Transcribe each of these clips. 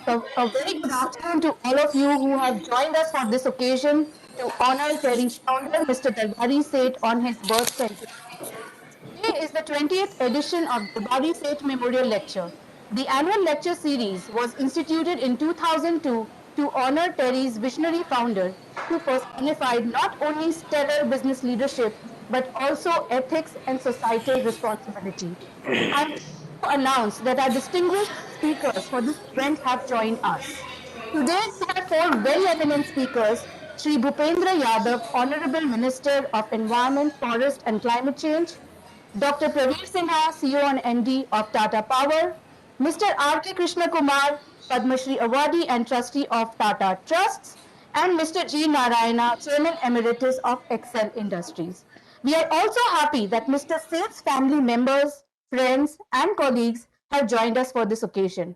So, a very good afternoon to all of you who have joined us for this occasion to honor TERI's founder, Mr. Darbari Seth, on his birth centenary. Today is the 20th edition of Darbari Seth Memorial Lecture. The annual lecture series was instituted in 2002 to honor TERI's visionary founder, who personified not only stellar business leadership but also ethics and societal responsibility. I'm pleased to announce that our distinguished speakers for this event have joined us. Today, we have four very eminent speakers: Sri Bhupendra Yadav, Honorable Minister of Environment, Forest and Climate Change; Dr. Praveer Sinha, CEO and MD of Tata Power; Mr. R.K. Krishna Kumar, Padma Shri Awardee and Trustee of Tata Trusts; and Mr. G. Narayana, Chairman Emeritus of Excel Industries. We are also happy that Mr. Seth's family members, friends, and colleagues have joined us for this occasion.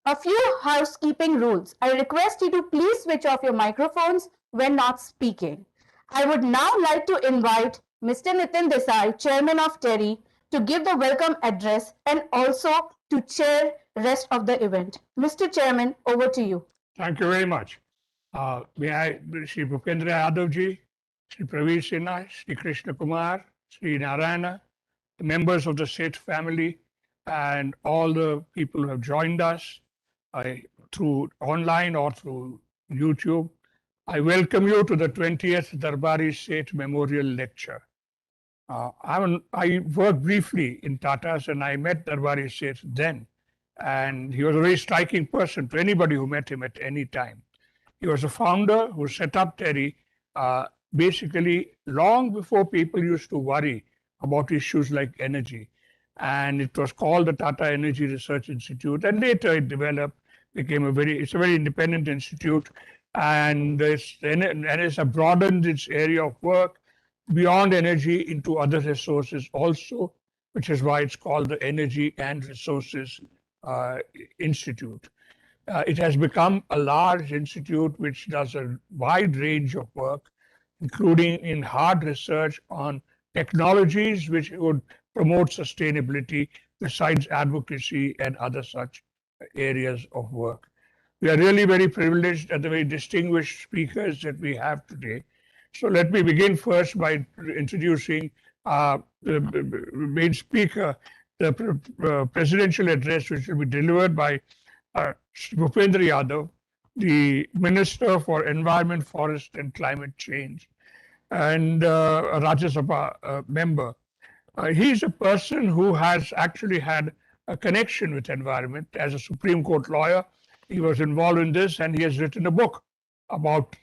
A few housekeeping rules. I request you to please switch off your microphones when not speaking. I would now like to invite Mr. Nitin Desai, Chairman of TERI, to give the welcome address and also to chair rest of the event. Mr. Chairman, over to you. Thank you very much. May I, Sri Bhupendra Yadav ji, Sri Praveer Sinha, Sri Krishna Kumar, Sri Narayana, the members of the Seth family, and all the people who have joined us through online or through YouTube. I welcome you to the 20th Darbari Seth Memorial Lecture. I worked briefly in Tata's and I met Darbari Seth then, and he was a very striking person to anybody who met him at any time. He was a founder who set up TERI basically long before people used to worry about issues like energy. And it was called the Tata Energy Research Institute, and later it developed, it's a very independent institute, and it's broadened its area of work beyond energy into other resources also, which is why it's called the Energy and Resources Institute. It has become a large institute which does a wide range of work, including in hard research on technologies which would promote sustainability besides advocacy and other such areas of work. We are really very privileged at the very distinguished speakers that we have today. So let me begin first by introducing the main speaker, the presidential address which will be delivered by Bhupendra Yadav, the Minister for Environment, Forest and Climate Change, and a Rajya Sabha member. He's a person who has actually had a connection with environment. As a Supreme Court lawyer, he was involved in this, and he has written a book about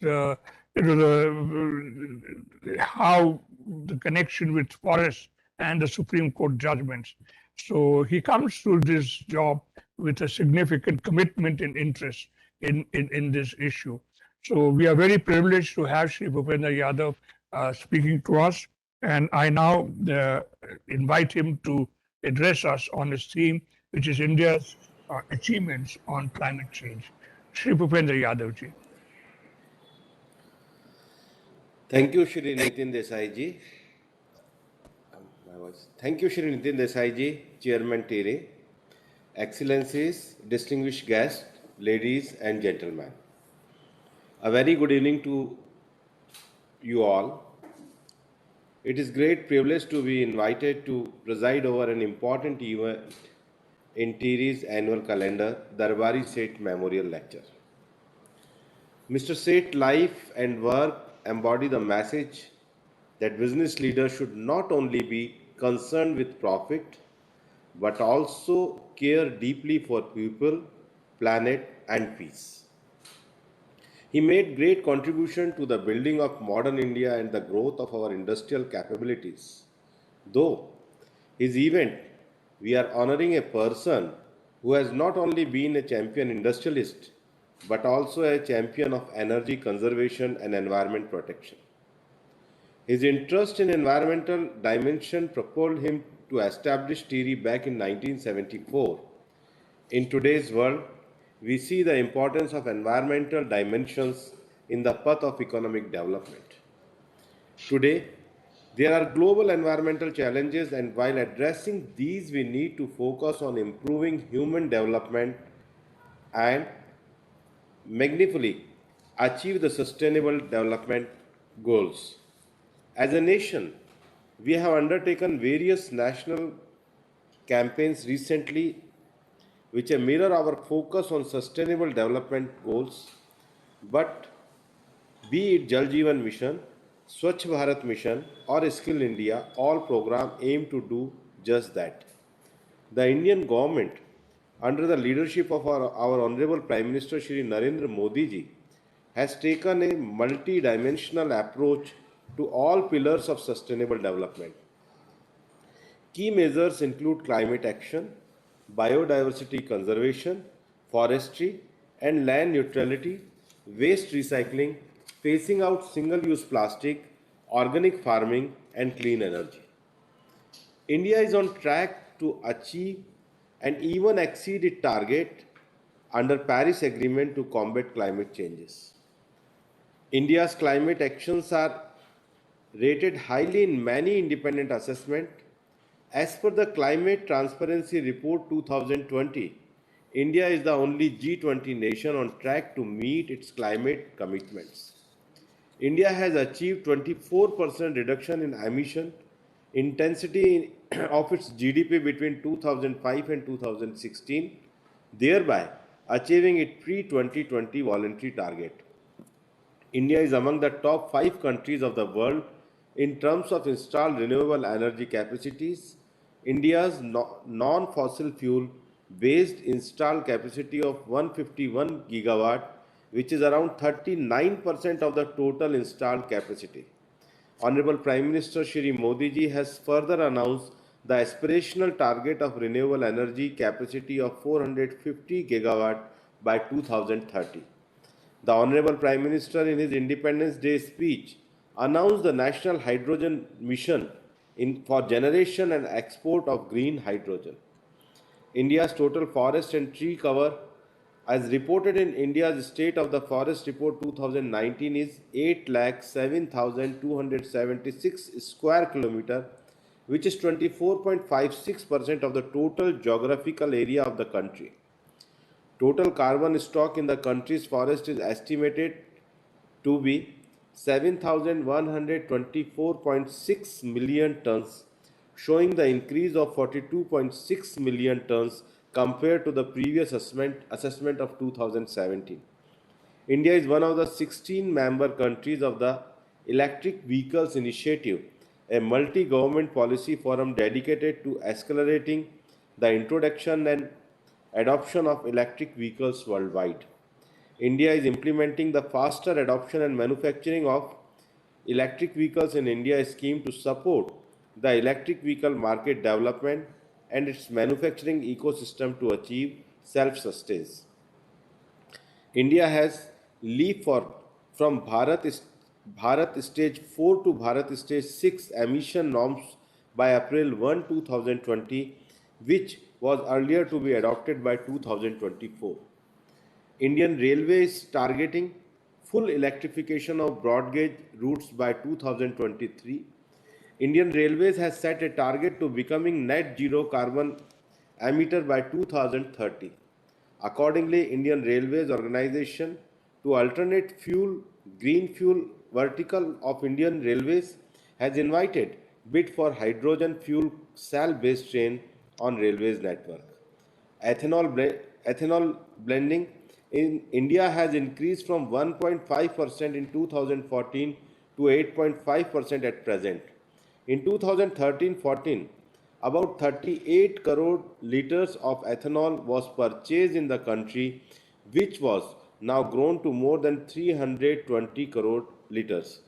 how the connection with forests and the Supreme Court judgments. So he comes to this job with a significant commitment and interest in this issue. So we are very privileged to have Sri Bhupendra Yadav speaking to us, and I now invite him to address us on his theme, which is India's achievements on climate change. Sri Bhupendra Yadav ji. Thank you, Shri Nitin Desai ji. Thank you, Shri Nitin Desai ji, Chairman TERI, Excellencies, distinguished guests, ladies and gentlemen. A very good evening to you all. It is great privilege to be invited to preside over an important event in TERI's annual calendar, Darbari Seth Memorial Lecture. Mr. Seth's life and work embody the message that business leaders should not only be concerned with profit, but also care deeply for people, planet, and peace. He made great contribution to the building of modern India and the growth of our industrial capabilities. Though his event, we are honoring a person who has not only been a champion industrialist, but also a champion of energy conservation and environment protection. His interest in environmental dimension propelled him to establish TERI back in 1974. In today's world, we see the importance of environmental dimensions in the path of economic development. Today, there are global environmental challenges, and while addressing these, we need to focus on improving human development and magnificently achieve the sustainable development goals. As a nation, we have undertaken various national campaigns recently which mirror our focus on sustainable development goals, but be it Jal Jeevan Mission, Swachh Bharat Mission, or Skill India, all programs aim to do just that. The Indian government, under the leadership of our Honorable Prime Minister Shri Narendra Modi ji, has taken a multi-dimensional approach to all pillars of sustainable development. Key measures include climate action, biodiversity conservation, forestry and land neutrality, waste recycling, phasing out single-use plastic, organic farming and clean energy. India is on track to achieve and even exceed its target under Paris Agreement to combat climate changes. India's climate actions are rated highly in many independent assessments. As per the Climate Transparency Report 2020, India is the only G20 nation on track to meet its climate commitments. India has achieved 24% reduction in emission intensity of its GDP between 2005 and 2016, thereby achieving its pre-2020 voluntary target. India is among the top 5 countries of the world in terms of installed renewable energy capacities. India's non-fossil fuel based installed capacity of 151 gigawatt, which is around 39% of the total installed capacity. Honorable Prime Minister Shri Modi ji has further announced the aspirational target of renewable energy capacity of 450 gigawatt by 2030. The Honorable Prime Minister, in his Independence Day speech, announced the National Hydrogen Mission for generation and export of green hydrogen. India's total forest and tree cover, as reported in India's State of the Forest Report 2019, is 8,07,276 square kilometer, which is 24.56% of the total geographical area of the country. Total carbon stock in the country's forest is estimated to be 7,124.6 million tons, showing the increase of 42.6 million tons compared to the previous assessment of 2017. India is one of the 16 member countries of the Electric Vehicles Initiative, a multi-government policy forum dedicated to accelerating the introduction and adoption of electric vehicles worldwide. India is implementing the faster adoption and manufacturing of electric vehicles in India scheme to support the electric vehicle market development and its manufacturing ecosystem to achieve self-sustenance. India has leapfrogged from Bharat Stage 4 to Bharat Stage 6 emission norms by April 1, 2020, which was earlier to be adopted by 2024. Indian Railways is targeting full electrification of broad gauge routes by 2023. Indian Railways has set a target to becoming net zero carbon emitter by 2030. Accordingly, Indian Railways organization to alternate fuel, green fuel vertical of Indian Railways has invited bid for hydrogen fuel cell based train on railways network. Ethanol blending in India has increased from 1.5% in 2014 to 8.5% at present. In 2013-14, about 38 crore liters of ethanol was purchased in the country, which was now grown to more than 320 crore liters.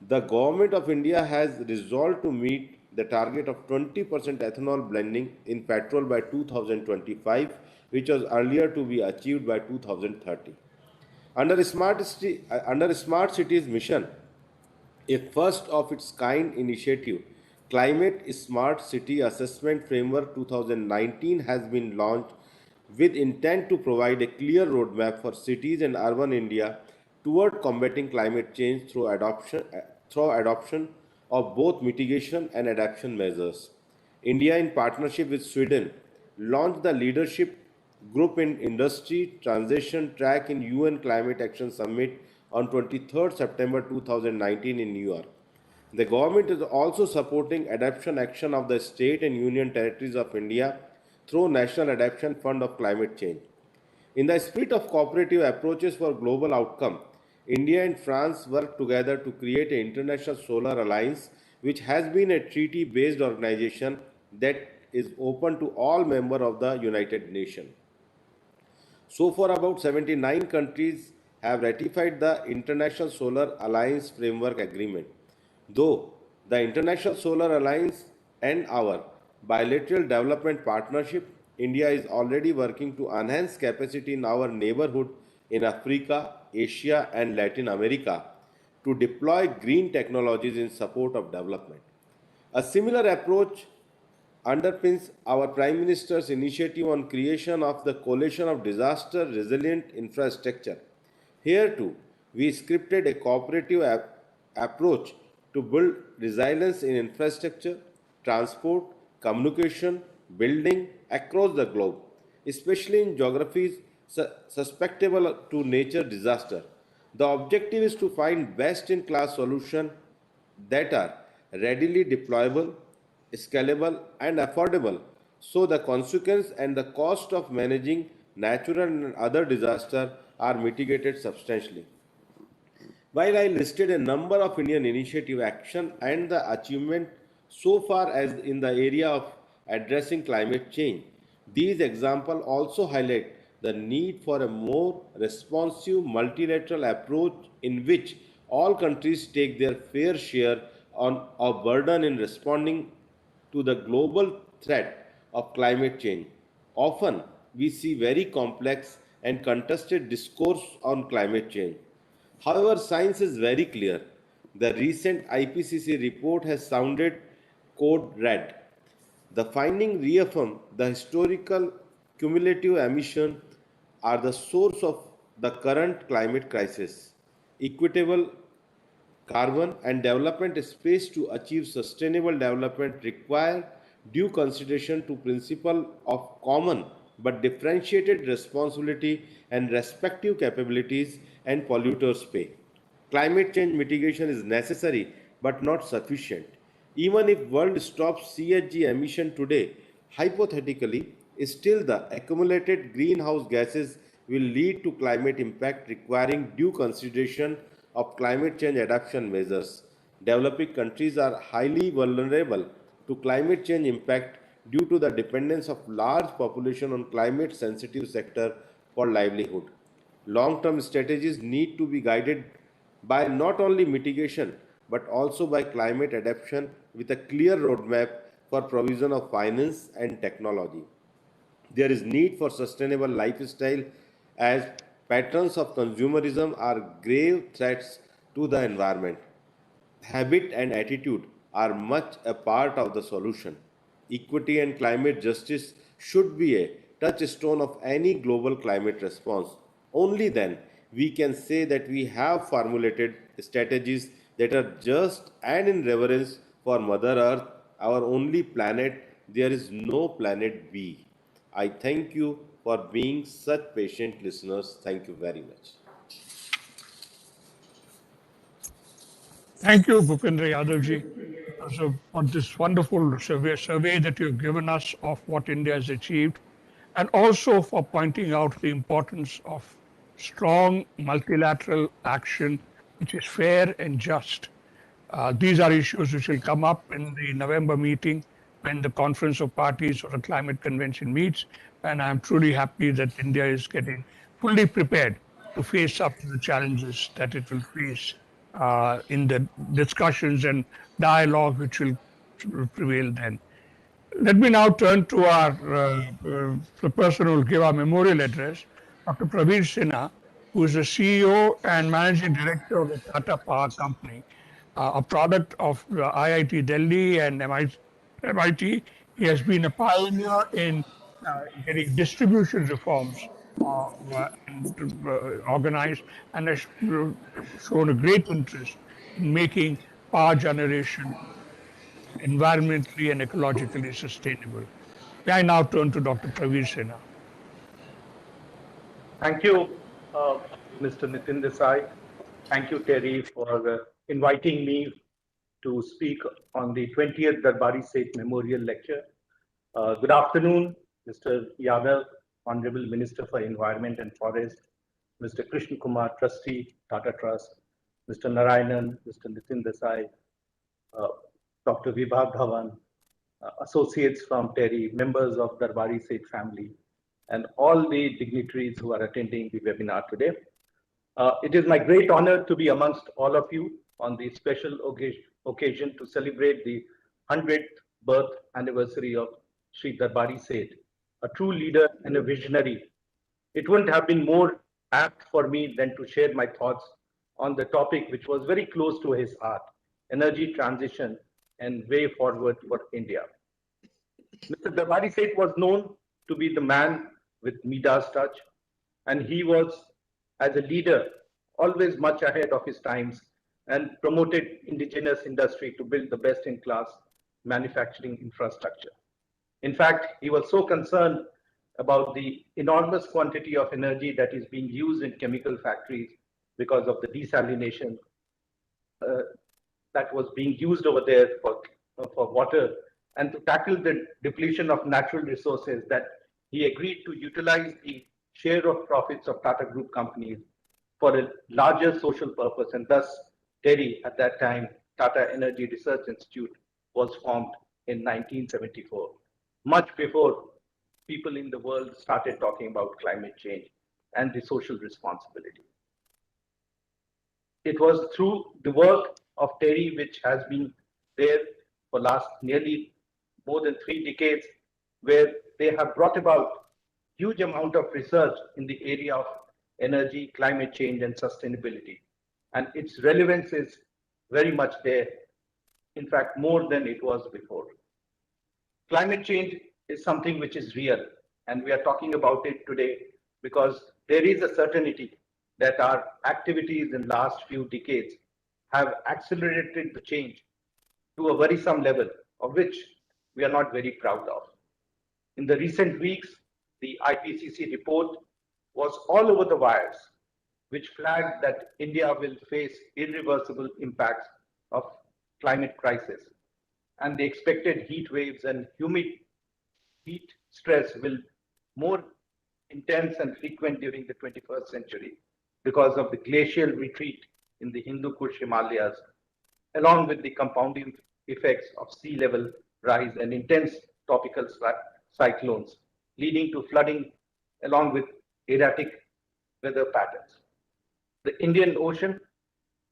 The Government of India has resolved to meet the target of 20% ethanol blending in petrol by 2025, which was earlier to be achieved by 2030. Under Smart Cities Mission, a first of its kind initiative, Climate Smart City Assessment Framework 2019 has been launched with intent to provide a clear roadmap for cities and urban India toward combating climate change through adoption of both mitigation and adaptation measures. India, in partnership with Sweden, launched the Group in Industry Transition Track in UN Climate Action Summit on 23rd September 2019 in New York. The government is also supporting adaptation action of the state and union territories of India through National Adaptation Fund of Climate Change. In the spirit of cooperative approaches for global outcome, India and France work together to create an international solar alliance which has been a treaty-based organization that is open to all members of the United Nations. So far, about 79 countries have ratified the International Solar Alliance Framework Agreement. Though the International Solar Alliance and our bilateral development partnership, India is already working to enhance capacity in our neighborhood in Africa, Asia, and Latin America to deploy green technologies in support of development. A similar approach underpins our Prime Minister's initiative on creation of the Coalition of Disaster Resilient Infrastructure. Here too, we scripted a cooperative approach to build resilience in infrastructure, transport, communication, building across the globe, especially in geographies susceptible to nature disaster. The objective is to find best-in-class solutions that are readily deployable, scalable, and affordable, so the consequence and the cost of managing natural and other disasters are mitigated substantially. While I listed a number of Indian initiative action and the achievement so far as in the area of addressing climate change, these examples also highlight the need for a more responsive multilateral approach in which all countries take their fair share of burden in responding to the global threat of climate change. Often, we see very complex and contested discourse on climate change. However, science is very clear. The recent IPCC report has sounded code red. The finding reaffirm the historical cumulative emission are the source of the current climate crisis. Equitable carbon and development space to achieve sustainable development require due consideration to principle of common but differentiated responsibility and respective capabilities and polluters pay. Climate change mitigation is necessary but not sufficient. Even if world stops CHG emission today, hypothetically, still the accumulated greenhouse gases will lead to climate impact requiring due consideration of climate change adaptation measures. Developing countries are highly vulnerable to climate change impact due to the dependence of large population on climate sensitive sector for livelihood. Long-term strategies need to be guided by not only mitigation but also by climate adaptation with a clear roadmap for provision of finance and technology. There is need for sustainable lifestyle as patterns of consumerism are grave threats to the environment. Habit and attitude are much a part of the solution. Equity and climate justice should be a touchstone of any global climate response. Only then we can say that we have formulated strategies that are just and in reverence for Mother Earth, our only planet. There is no planet B. I thank you for being such patient listeners. Thank you very much. Thank you, Bhupendra Yadavji, so for this wonderful survey that you've given us of what India has achieved, and also for pointing out the importance of strong multilateral action, which is fair and just. These are issues which will come up in the November meeting when the Conference of Parties or the Climate Convention meets. And I'm truly happy that India is getting fully prepared to face up to the challenges that it will face in the discussions and dialogue which will prevail then. Let me now turn to the person who will give our memorial address, Dr. Praveen Sinha, who is the CEO and Managing Director of the Tata Power Company, a product of IIT Delhi and MIT. He has been a pioneer in getting distribution reforms organized and has shown a great interest in making power generation environmentally and ecologically sustainable. May I now turn to Dr. Praveen Sinha. Thank you, Mr. Nitin Desai. Thank you, TERI, for inviting me to speak on the 20th Darbari Seth Memorial Lecture. Good afternoon, Mr. Yadav, Honorable Minister for Environment and Forest, Mr. Krishna Kumar, Trustee, Tata Trust, Mr. Narayanan, Mr. Nitin Desai, uh, Dr. Vibha Dhawan, associates from TERI, members of Darbari Seth family, and all the dignitaries who are attending the webinar today. It is my great honor to be amongst all of you on the special occasion to celebrate the 100th birth anniversary of Sri Darbari Seth, a true leader and a visionary. It wouldn't have been more apt for me than to share my thoughts on the topic which was very close to his heart, energy transition and way forward for India. Mr. Darbari Seth was known to be the man with Midas touch, and he was, as a leader, always much ahead of his times and promoted indigenous industry to build the best-in-class manufacturing infrastructure. In fact, he was so concerned about the enormous quantity of energy that is being used in chemical factories because of the desalination that was being used over there for water, and to tackle the depletion of natural resources, that he agreed to utilize the share of profits of Tata Group companies for a larger social purpose. And thus, TERI, at that time, Tata Energy Research Institute, was formed in 1974, much before people in the world started talking about climate change and the social responsibility. It was through the work of TERI, which has been there for last nearly more than 3 decades, where they have brought about huge amount of research in the area of energy, climate change, and sustainability. And its relevance is very much there, in fact, more than it was before. Climate change is something which is real, and we are talking about it today because there is a certainty that our activities in last few decades have accelerated the change to a worrisome level, of which we are not very proud of. In the recent weeks, the IPCC report was all over the wires, which flagged that India will face irreversible impacts of climate crisis, and the expected heat waves and humid heat stress will more intense and frequent during the 21st century because of the glacial retreat in the Hindu Kush Himalayas, along with the compounding effects of sea level rise and intense tropical cyclones, leading to flooding along with erratic weather patterns. The Indian Ocean,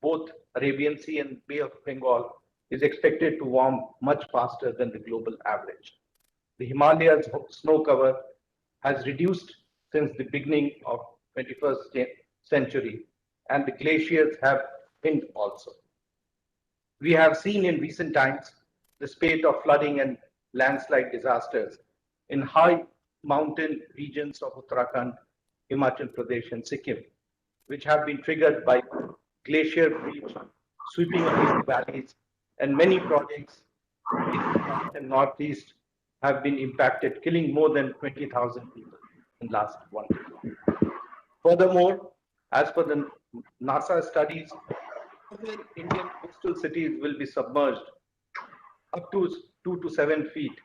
both Arabian Sea and Bay of Bengal, is expected to warm much faster than the global average. The Himalayas snow cover has reduced since the beginning of 21st century, and the glaciers have thinned also. We have seen in recent times the spate of flooding and landslide disasters in high mountain regions of Uttarakhand, Himachal Pradesh, and Sikkim, which have been triggered by glacier breach sweeping away the valleys, and many projects in the north and northeast have been impacted, killing more than 20,000 people in the last 1 year. Furthermore, as per the NASA studies, Indian coastal cities will be submerged up to 2 to 7 feet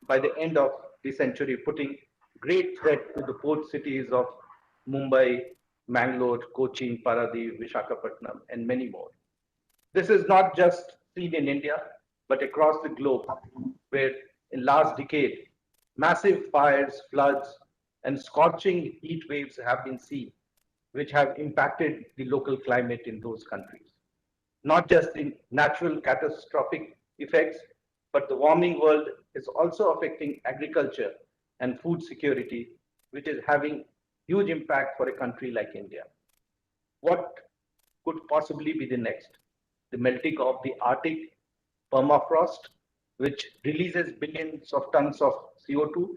by the end of the century, putting great threat to the port cities of Mumbai, Mangalore, Cochin, Paradip, Visakhapatnam, and many more. This is not just seen in India, but across the globe, where in last decade, massive fires, floods, and scorching heat waves have been seen, which have impacted the local climate in those countries. Not just in natural catastrophic effects, but the warming world is also affecting agriculture and food security, which is having huge impact for a country like India. What could possibly be the next? The melting of the Arctic permafrost, which releases billions of tons of CO2,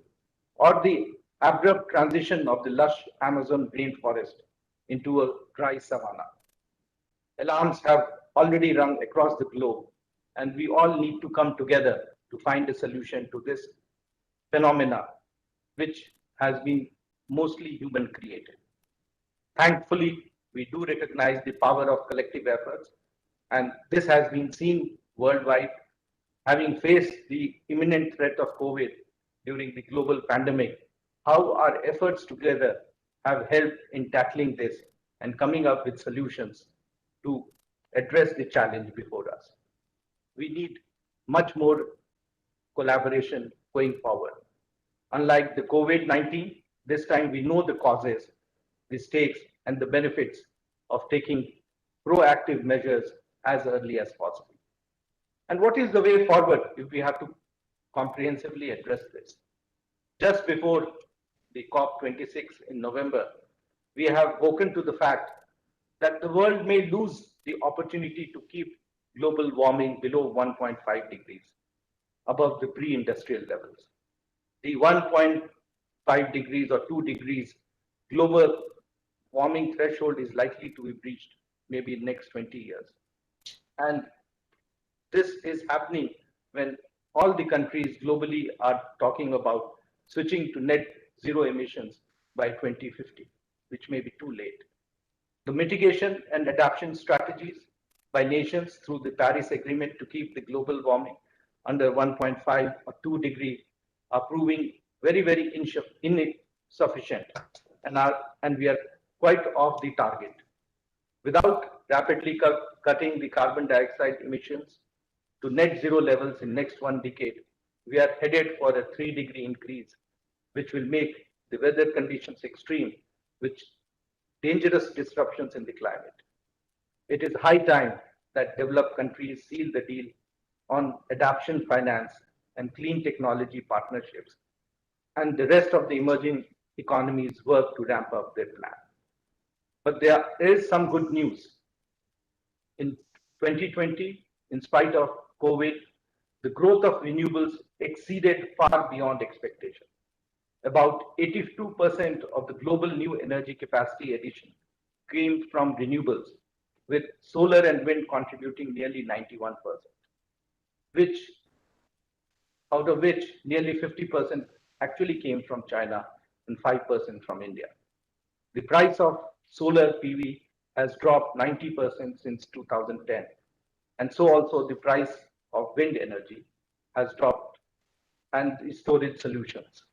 or the abrupt transition of the lush Amazon rainforest into a dry savanna. Alarms have already rung across the globe, and we all need to come together to find a solution to this phenomena, which has been mostly human created. Thankfully, we do recognize the power of collective efforts, and this has been seen worldwide. Having faced the imminent threat of COVID during the global pandemic, how our efforts together have helped in tackling this and coming up with solutions to address the challenge before us. We need much more collaboration going forward. Unlike the COVID-19, this time we know the causes, the stakes, and the benefits of taking proactive measures as early as possible. And what is the way forward if we have to comprehensively address this? Just before the COP26 in November, we have woken to the fact that the world may lose the opportunity to keep global warming below 1.5 degrees, above the pre-industrial levels. The 1.5 degrees or 2 degrees global warming threshold is likely to be breached maybe in next 20 years. And this is happening when all the countries globally are talking about switching to net zero emissions by 2050, which may be too late. The mitigation and adaptation strategies by nations through the Paris Agreement to keep the global warming under 1.5 or 2 degree are proving very, very insufficient, and we are quite off the target. Without rapidly cutting the carbon dioxide emissions to net zero levels in next 1 decade, we are headed for a 3-degree increase, which will make the weather conditions extreme, which dangerous disruptions in the climate. It is high time that developed countries seal the deal on adaptation finance and clean technology partnerships, and the rest of the emerging economies work to ramp up their plan. But there is some good news. In 2020, in spite of COVID, the growth of renewables exceeded far beyond expectation. About 82% of the global new energy capacity addition came from renewables, with solar and wind contributing nearly 91%, which out of which nearly 50% actually came from China and 5% from India. The price of solar PV has dropped 90% since 2010, and so also the price of wind energy has dropped, and the storage solutions.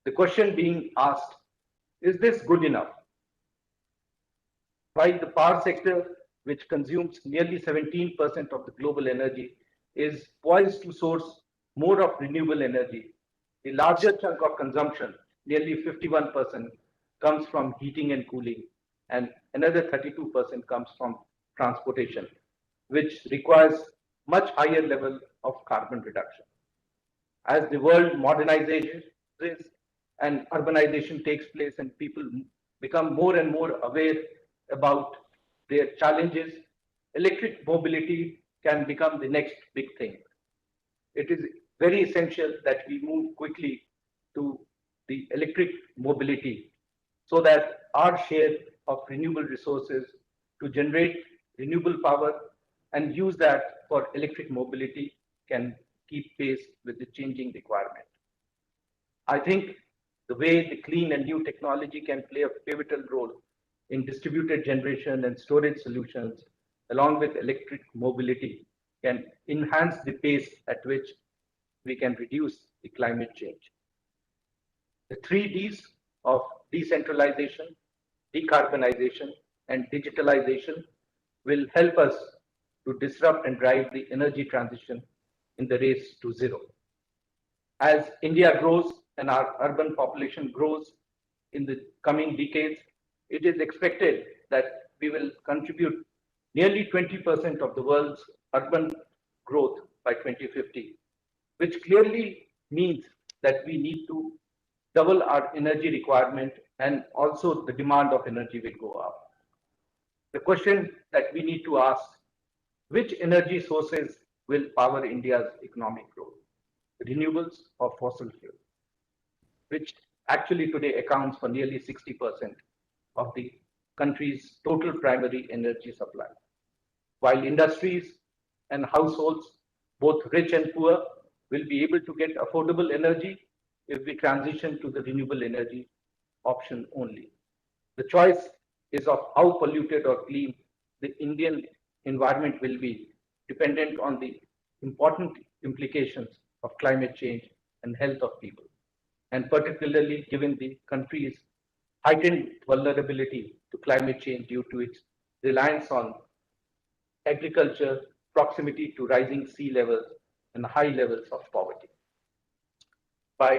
The question being asked, is this good enough? While the power sector, which consumes nearly 17% of the global energy, is poised to source more of renewable energy, the larger chunk of consumption, nearly 51%, comes from heating and cooling, and another 32% comes from transportation, which requires much higher level of carbon reduction. As the world modernizes and urbanization takes place and people become more and more aware about their challenges, electric mobility can become the next big thing. It is very essential that we move quickly to the electric mobility so that our share of renewable resources to generate renewable power and use that for electric mobility can keep pace with the changing requirement. I think the way the clean and new technology can play a pivotal role in distributed generation and storage solutions, along with electric mobility, can enhance the pace at which we can reduce the climate change. The 3Ds of decentralization, decarbonization, and digitalization will help us to disrupt and drive the energy transition in the race to zero. As India grows and our urban population grows in the coming decades, it is expected that we will contribute nearly 20% of the world's urban growth by 2050, which clearly means that we need to double our energy requirement, and also the demand of energy will go up. The question that we need to ask, which energy sources will power India's economic growth? Renewables or fossil fuel? Which actually today accounts for nearly 60% of the country's total primary energy supply. While industries and households, both rich and poor, will be able to get affordable energy if we transition to the renewable energy option only. The choice is of how polluted or clean the Indian environment will be, dependent on the important implications of climate change and health of people, and particularly given the country's heightened vulnerability to climate change due to its reliance on agriculture, proximity to rising sea levels, and high levels of poverty. By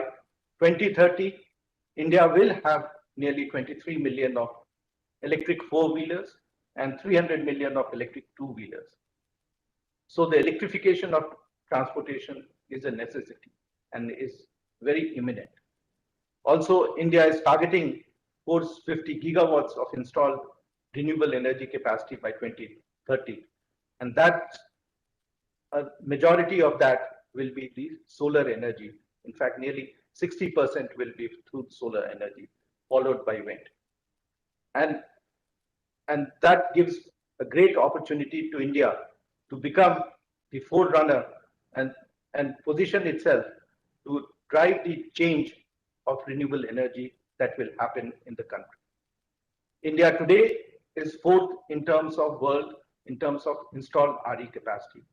2030, India will have nearly 23 million of electric four-wheelers and 300 million of electric two-wheelers. So the electrification of transportation is a necessity and is very imminent. Also, India is targeting 450 gigawatts of installed renewable energy capacity by 2030. And that a majority of that will be the solar energy. In fact, nearly 60% will be through solar energy, followed by wind. And that gives a great opportunity to India to become the forerunner and position itself to drive the change of renewable energy that will happen in the country. India today is fourth in terms of world, in terms of installed RE capacity,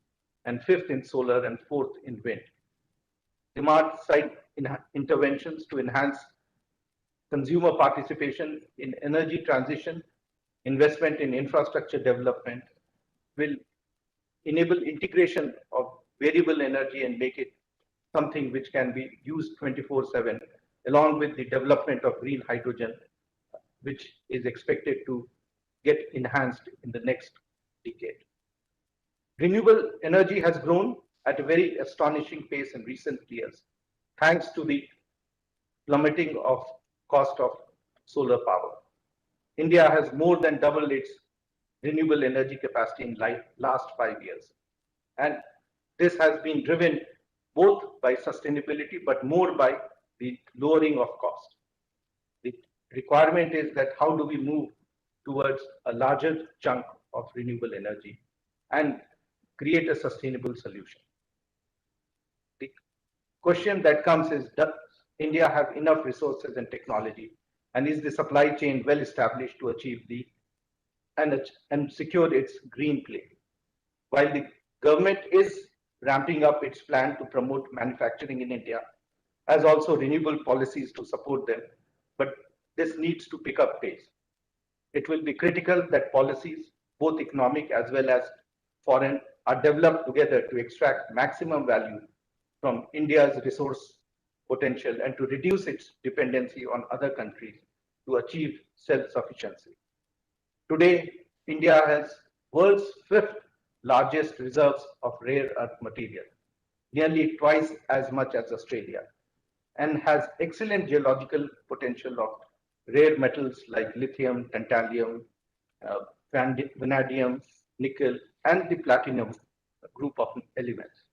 and fifth in solar and fourth in wind. Demand side interventions to enhance consumer participation in energy transition, investment in infrastructure development will enable integration of variable energy and make it something which can be used 24/7, along with the development of green hydrogen, which is expected to get enhanced in the next decade. Renewable energy has grown at a very astonishing pace in recent years, thanks to the plummeting of cost of solar power. India has more than doubled its renewable energy capacity in last 5 years. And this has been driven both by sustainability, but more by the lowering of cost. The requirement is that how do we move towards a larger chunk of renewable energy and create a sustainable solution. The question that comes is, does India have enough resources and technology, and is the supply chain well established to achieve the and secure its green play? While the government is ramping up its plan to promote manufacturing in India, as also renewable policies to support them, but this needs to pick up pace. It will be critical that policies, both economic as well as foreign, are developed together to extract maximum value from India's resource potential and to reduce its dependency on other countries to achieve self-sufficiency. Today, India has world's fifth largest reserves of rare earth material, nearly twice as much as Australia, and has excellent geological potential of rare metals like lithium, tantalum, vanadium, nickel, and the platinum group of elements.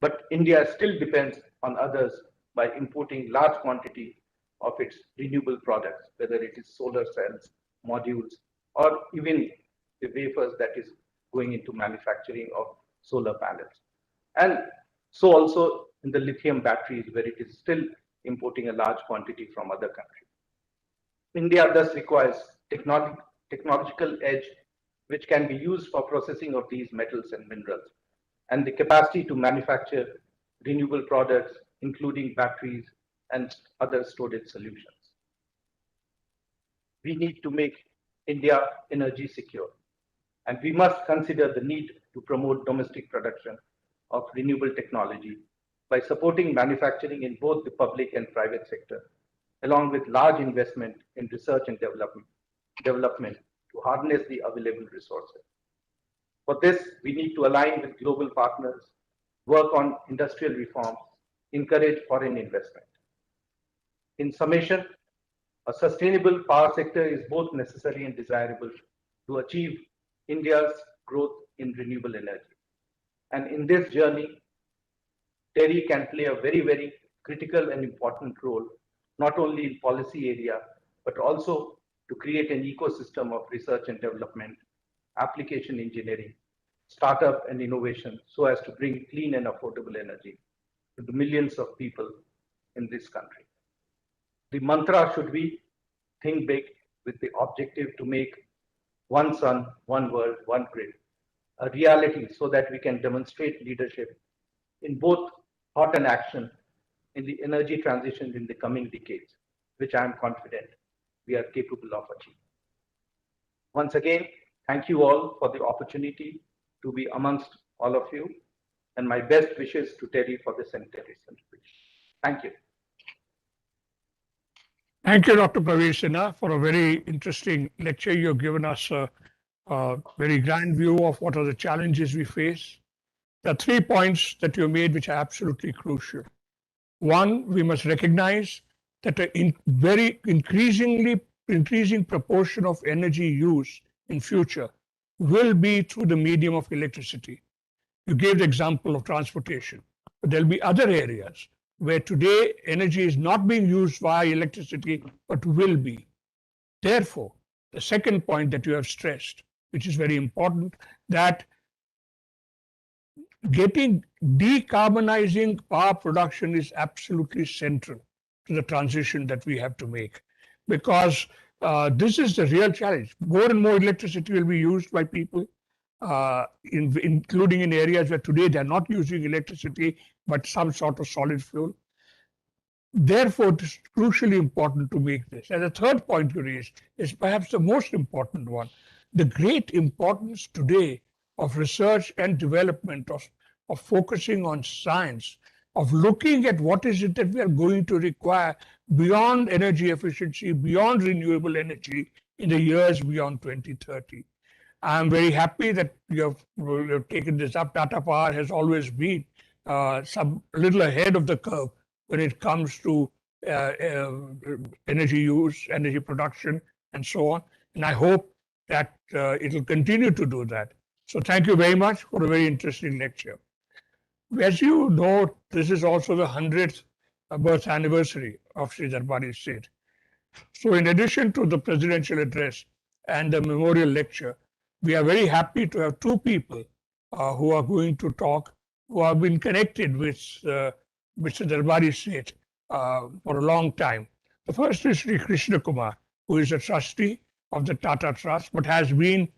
But India still depends on others by importing large quantity of its renewable products, whether it is solar cells, modules, or even the wafers that is going into manufacturing of solar panels. And so also in the lithium batteries, where it is still importing a large quantity from other countries. India thus requires technological edge which can be used for processing of these metals and minerals, and the capacity to manufacture renewable products, including batteries and other storage solutions. We need to make India energy secure, and we must consider the need to promote domestic production of renewable technology by supporting manufacturing in both the public and private sector, along with large investment in research and development to harness the available resources. For this, we need to align with global partners, work on industrial reforms, encourage foreign investment. In summation, a sustainable power sector is both necessary and desirable to achieve India's growth in renewable energy. And in this journey, TERI can play a very, very critical and important role, not only in policy area, but also to create an ecosystem of research and development, application engineering, startup and innovation, so as to bring clean and affordable energy to the millions of people in this country. The mantra should be think big, with the objective to make one sun, one world, one grid a reality so that we can demonstrate leadership in both thought and action in the energy transition in the coming decades, which I am confident we are capable of achieving. Once again, thank you all for the opportunity to be amongst all of you, and my best wishes to TERI for the centenary celebration. Thank you. Thank you, Dr. Praveer Sinha, for a very interesting lecture. You've given us a very grand view of what are the challenges we face. There are 3 points that you made which are absolutely crucial. One, we must recognize that a very increasing proportion of energy use in future will be through the medium of electricity. You gave the example of transportation, but there'll be other areas where today energy is not being used via electricity, but will be. Therefore, the second point that you have stressed, which is very important, that decarbonizing power production is absolutely central to the transition that we have to make, because this is the real challenge. More and more electricity will be used by people, including in areas where today they are not using electricity, but some sort of solid fuel. Therefore, it is crucially important to make this. And the third point you raised is perhaps the most important one. The great importance today of research and development, of focusing on science, of looking at what is it that we are going to require beyond energy efficiency, beyond renewable energy in the years beyond 2030. I'm very happy that you have taken this up. Tata Power has always been a little ahead of the curve when it comes to energy use, energy production, and so on. And I hope that it will continue to do that. So thank you very much for a very interesting lecture. As you know, this is also the 100th birth anniversary of Sri Darbari Seth. So in addition to the presidential address and the memorial lecture, we are very happy to have 2 people who are going to talk, who have been connected with Mr. Darbari Seth for a long time. The first is Sri Krishna Kumar, who is a trustee of the Tata Trust, but has been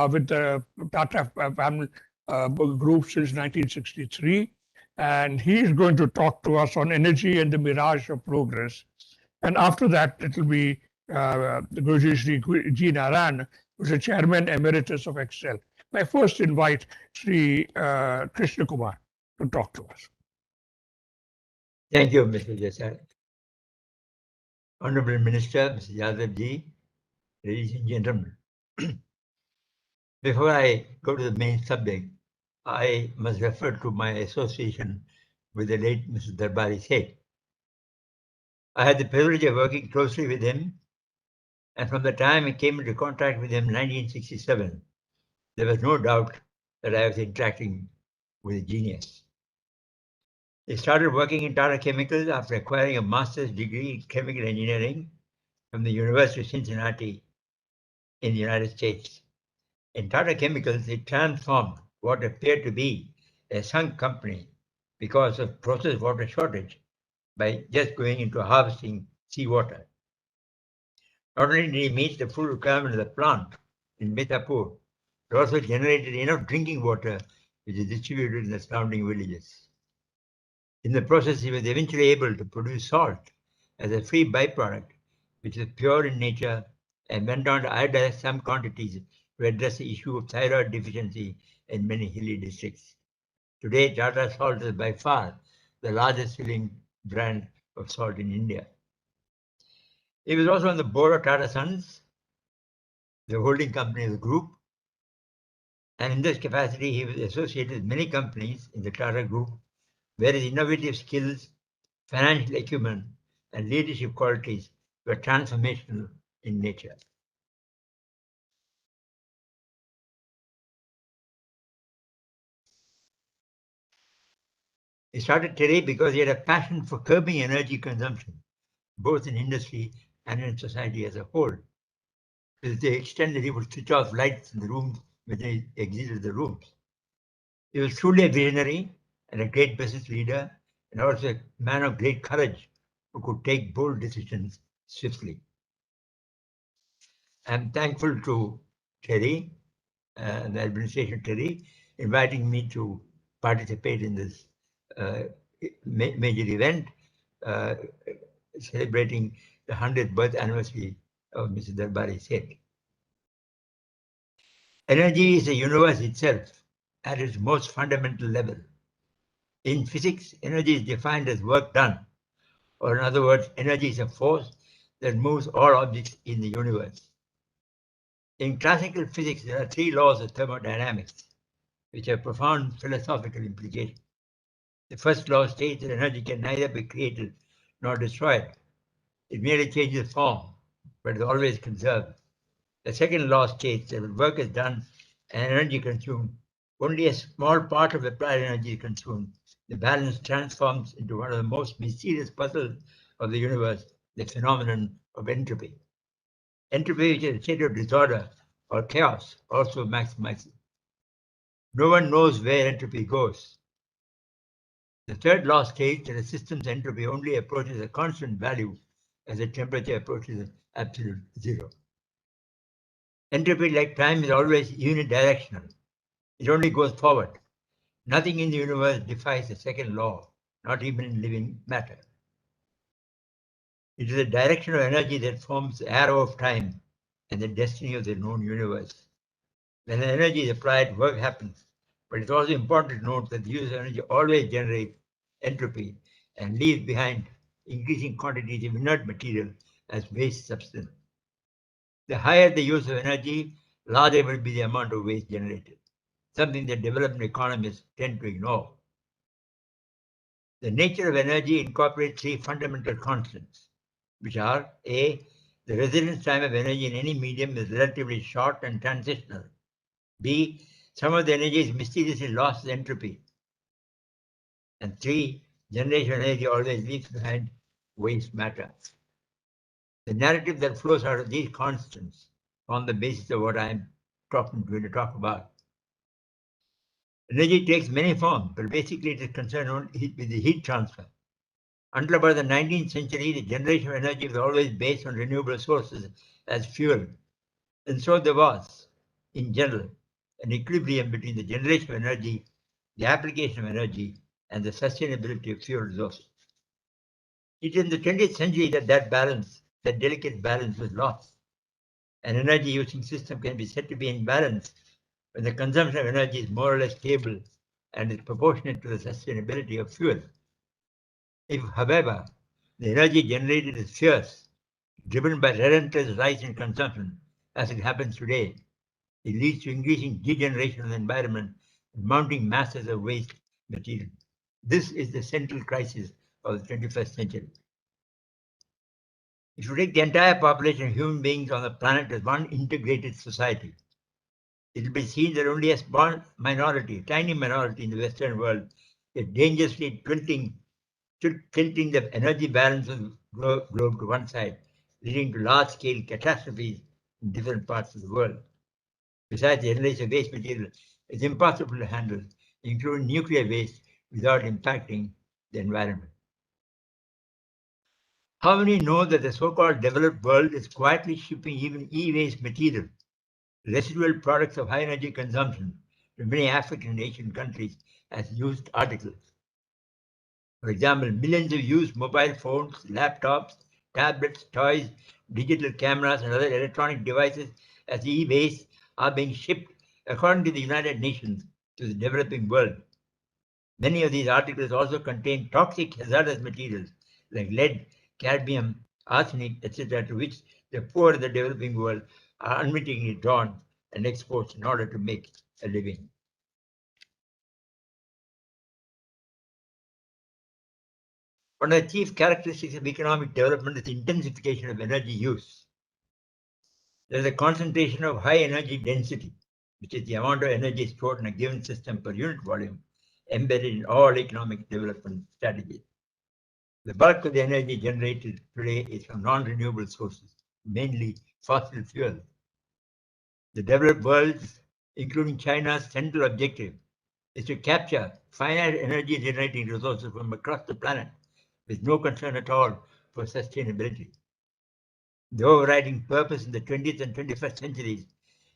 with the Tata family group since 1963. And he is going to talk to us on energy and the mirage of progress. And after that, it will be Guruji Sri G. Narayan, who is the chairman emeritus of Excel. I first invite Sri Krishna Kumar to talk to us. Thank you, Mr. Seth. Honorable Minister, Mr. Yadav ji, ladies and gentlemen. Before I go to the main subject, I must refer to my association with the late Mr. Darbari Seth. I had the privilege of working closely with him, and from the time I came into contact with him in 1967, there was no doubt that I was interacting with a genius. He started working in Tata Chemicals after acquiring a master's degree in chemical engineering from the University of Cincinnati in the United States. In Tata Chemicals, he transformed what appeared to be a sunk company because of process water shortage by just going into harvesting seawater. Not only did he meet the full requirement of the plant in Mithapur, it also generated enough drinking water which is distributed in the surrounding villages. In the process, he was eventually able to produce salt as a free byproduct, which is pure in nature, and went on to iodize some quantities to address the issue of thyroid deficiency in many hilly districts. Today, Tata Salt is by far the largest selling brand of salt in India. He was also on the board of Tata Sons, the holding company of the group, and in this capacity, he was associated with many companies in the Tata Group, where his innovative skills, financial acumen, and leadership qualities were transformational in nature. He started TERI because he had a passion for curbing energy consumption, both in industry and in society as a whole, to the extent that he would switch off lights in the rooms when they exited the rooms. He was truly a visionary and a great business leader, and also a man of great courage who could take bold decisions swiftly. I'm thankful to TERI, the administration TERI, inviting me to participate in this major event, celebrating the 100th birth anniversary of Mr. Darbari Seth. Energy is the universe itself at its most fundamental level. In physics, energy is defined as work done, or in other words, energy is a force that moves all objects in the universe. In classical physics, there are three laws of thermodynamics, which have profound philosophical implications. The first law states that energy can neither be created nor destroyed. It merely changes form, but is always conserved. The second law states that when work is done and energy consumed, only a small part of applied energy is consumed. The balance transforms into one of the most mysterious puzzles of the universe, the phenomenon of entropy. Entropy, which is a state of disorder or chaos, also maximizes. No one knows where entropy goes. The third law states that a system's entropy only approaches a constant value as the temperature approaches absolute zero. Entropy, like time, is always unidirectional. It only goes forward. Nothing in the universe defies the second law, not even in living matter. It is the direction of energy that forms the arrow of time and the destiny of the known universe. When energy is applied, work happens. But it's also important to note that the use of energy always generates entropy and leaves behind increasing quantities of inert material as waste substance. The higher the use of energy, larger will be the amount of waste generated, something that developing economists tend to ignore. The nature of energy incorporates three fundamental constants, which are A, the residence time of energy in any medium is relatively short and transitional. B, some of the energy is mysteriously lost as entropy. And 3, generation of energy always leaves behind waste matter. The narrative that flows out of these constants on the basis of what I'm going to talk about. Energy takes many forms, but basically it is concerned only with the heat transfer. Until about the 19th century, the generation of energy was always based on renewable sources as fuel. And so there was, in general, an equilibrium between the generation of energy, the application of energy, and the sustainability of fuel resources. It is in the 20th century that that delicate balance was lost. An energy using system can be said to be in balance when the consumption of energy is more or less stable and is proportionate to the sustainability of fuel. If, however, the energy generated is fierce, driven by relentless rise in consumption, as it happens today, it leads to increasing degeneration of the environment and mounting masses of waste material. This is the central crisis of the 21st century. If you take the entire population of human beings on the planet as one integrated society, it will be seen that only a small minority, tiny minority in the Western world is dangerously tilting the energy balance of the globe to one side, leading to large-scale catastrophes in different parts of the world. Besides, the generation of waste material is impossible to handle, including nuclear waste, without impacting the environment. How many know that the so-called developed world is quietly shipping even e-waste material, residual products of high energy consumption, to many African and Asian countries as used articles? For example, millions of used mobile phones, laptops, tablets, toys, digital cameras, and other electronic devices as e-waste are being shipped, according to the United Nations, to the developing world. Many of these articles also contain toxic hazardous materials like lead, cadmium, arsenic, etc., to which the poor of the developing world are unwittingly drawn and exposed in order to make a living. One of the chief characteristics of economic development is the intensification of energy use. There is a concentration of high energy density, which is the amount of energy stored in a given system per unit volume, embedded in all economic development strategies. The bulk of the energy generated today is from non-renewable sources, mainly fossil fuels. The developed world, including China's central objective, is to capture finite energy generating resources from across the planet with no concern at all for sustainability. The overriding purpose in the 20th and 21st centuries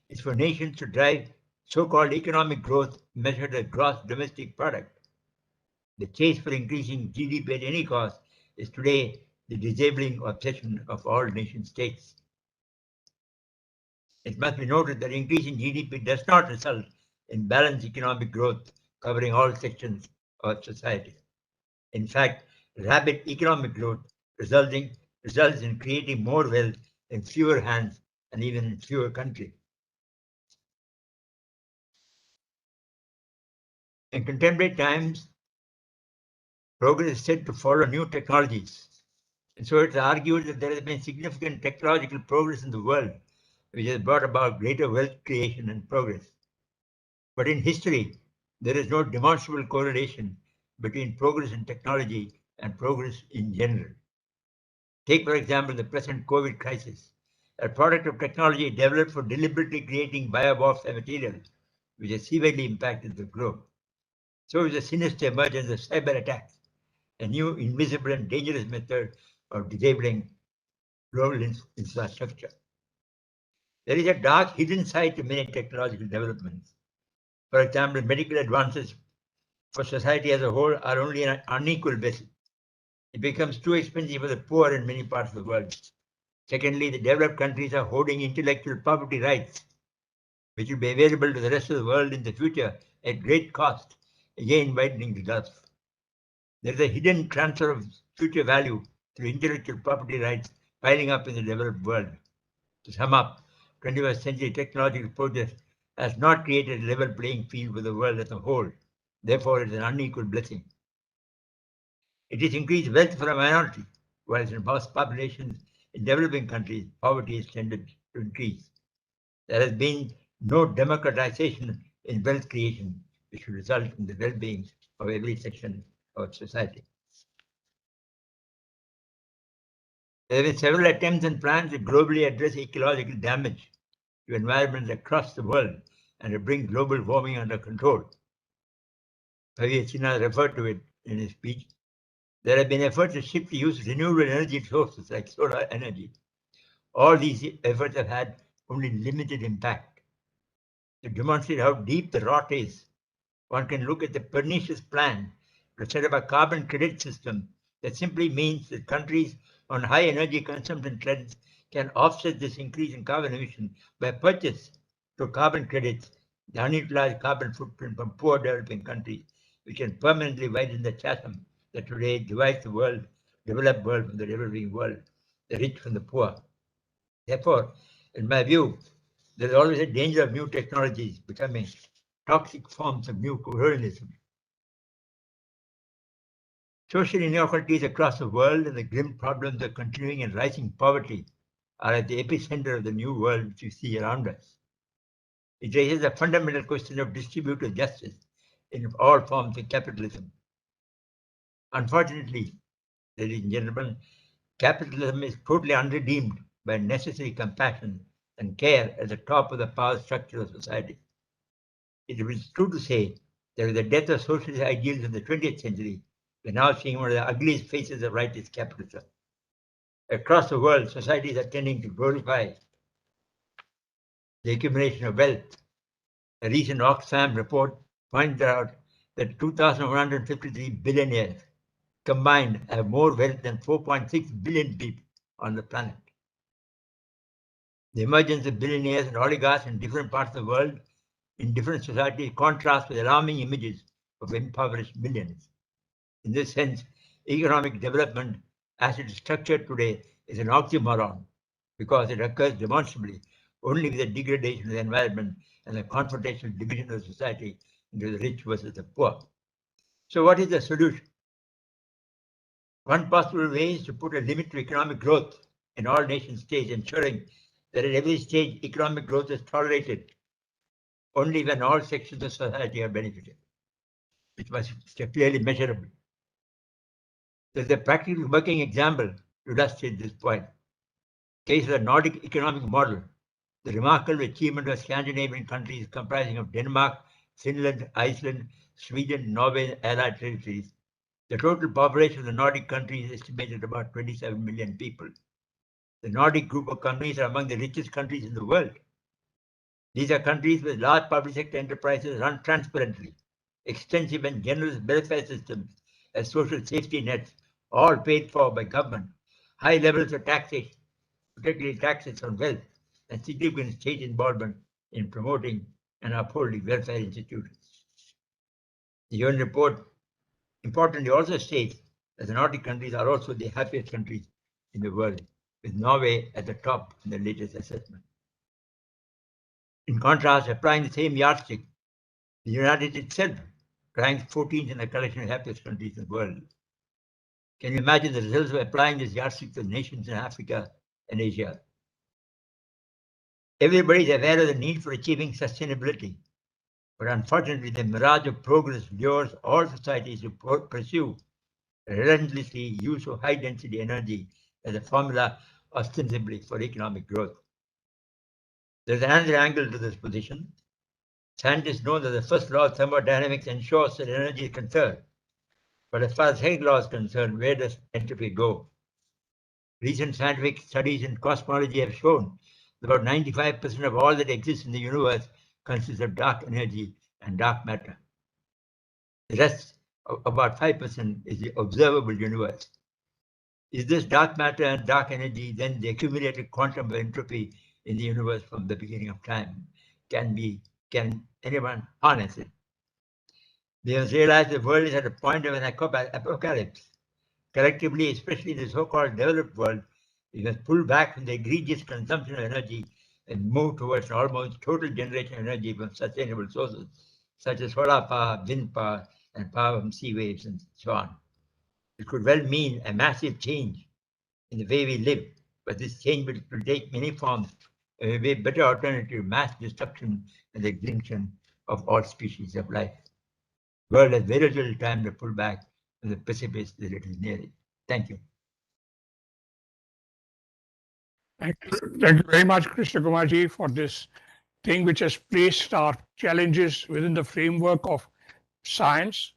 is for nations to drive so-called economic growth measured as gross domestic product. The chase for increasing GDP at any cost is today the disabling obsession of all nation states. It must be noted that increasing GDP does not result in balanced economic growth covering all sections of society. In fact, rapid economic growth results in creating more wealth in fewer hands and even in fewer countries. In contemporary times, progress is said to follow new technologies. And so it's argued that there has been significant technological progress in the world, which has brought about greater wealth creation and progress. But in history, there is no demonstrable correlation between progress in technology and progress in general. Take, for example, the present COVID crisis, a product of technology developed for deliberately creating biowarfare materials, which has severely impacted the globe. So is the sinister emergence of cyber attacks, a new invisible and dangerous method of disabling global infrastructure. There is a dark hidden side to many technological developments. For example, medical advances for society as a whole are only an unequal basis. It becomes too expensive for the poor in many parts of the world. Secondly, the developed countries are holding intellectual property rights, which will be available to the rest of the world in the future at great cost, again widening the gulf. There is a hidden transfer of future value through intellectual property rights piling up in the developed world. To sum up, 21st century technological progress has not created a level playing field for the world as a whole. Therefore, it is an unequal blessing. It has increased wealth for a minority, whereas in most populations in developing countries, poverty has tended to increase. There has been no democratization in wealth creation, which should result in the well-being of every section of society. There have been several attempts and plans to globally address ecological damage to environments across the world and to bring global warming under control. Javier Sina referred to it in his speech. There have been efforts to shift the use of renewable energy sources like solar energy. All these efforts have had only limited impact. To demonstrate how deep the rot is, one can look at the pernicious plan to set up a carbon credit system that simply means that countries on high energy consumption trends can offset this increase in carbon emission by purchase to carbon credits, the unutilized carbon footprint from poor developing countries, which can permanently widen the chasm that today divides the world, developed world from the developing world, the rich from the poor. Therefore, in my view, there is always a danger of new technologies becoming toxic forms of new colonialism. Social inequalities across the world and the grim problems of continuing and rising poverty are at the epicenter of the new world which we see around us. It raises a fundamental question of distributive justice in all forms of capitalism. Unfortunately, ladies and gentlemen, capitalism is totally unredeemed by necessary compassion and care at the top of the power structure of society. It is true to say that with the death of socialist ideals in the 20th century, we're now seeing one of the ugliest faces of rightist capitalism. Across the world, societies are tending to glorify the accumulation of wealth. A recent Oxfam report pointed out that 2,153 billionaires combined have more wealth than 4.6 billion people on the planet. The emergence of billionaires and oligarchs in different parts of the world, in different societies, contrasts with alarming images of impoverished millions. In this sense, economic development as it is structured today is an oxymoron because it occurs demonstrably only with the degradation of the environment and the confrontational division of society into the rich versus the poor. So what is the solution? One possible way is to put a limit to economic growth in all nation states, ensuring that at every stage economic growth is tolerated only when all sections of society are benefited, which must be clearly measurable. There's a practical working example to illustrate this point. Case of the Nordic economic model, the remarkable achievement of Scandinavian countries comprising of Denmark, Finland, Iceland, Sweden, Norway, and allied territories. The total population of the Nordic countries is estimated at about 27 million people. The Nordic group of countries are among the richest countries in the world. These are countries with large public sector enterprises run transparently, extensive and generous welfare systems and social safety nets, all paid for by government, high levels of taxation, particularly taxes on wealth, and significant state involvement in promoting and upholding welfare institutions. The UN report importantly also states that the Nordic countries are also the happiest countries in the world, with Norway at the top in the latest assessment. In contrast, applying the same yardstick, the United States itself ranks 14th in the collection of happiest countries in the world. Can you imagine the results of applying this yardstick to nations in Africa and Asia? Everybody is aware of the need for achieving sustainability, but unfortunately, the mirage of progress lures all societies to pursue relentlessly use of high-density energy as a formula ostensibly for economic growth. There's another angle to this position. Scientists know that the first law of thermodynamics ensures that energy is conserved. But as far as second law is concerned, where does entropy go? Recent scientific studies in cosmology have shown that about 95% of all that exists in the universe consists of dark energy and dark matter. The rest, about 5%, is the observable universe. Is this dark matter and dark energy then the accumulated quantum of entropy in the universe from the beginning of time? Can anyone harness it? They have realized the world is at a point of an apocalypse. Collectively, especially the so-called developed world, we must pull back from the egregious consumption of energy and move towards almost total generation of energy from sustainable sources, such as solar power, wind power, and power from sea waves, and so on. It could well mean a massive change in the way we live, but this change will take many forms, a way better alternative to mass destruction and the extinction of all species of life. The world has very little time to pull back from the precipice that it is nearing. Thank you. Thank you very much, Krishna Kumarji, for this thing which has placed our challenges within the framework of science.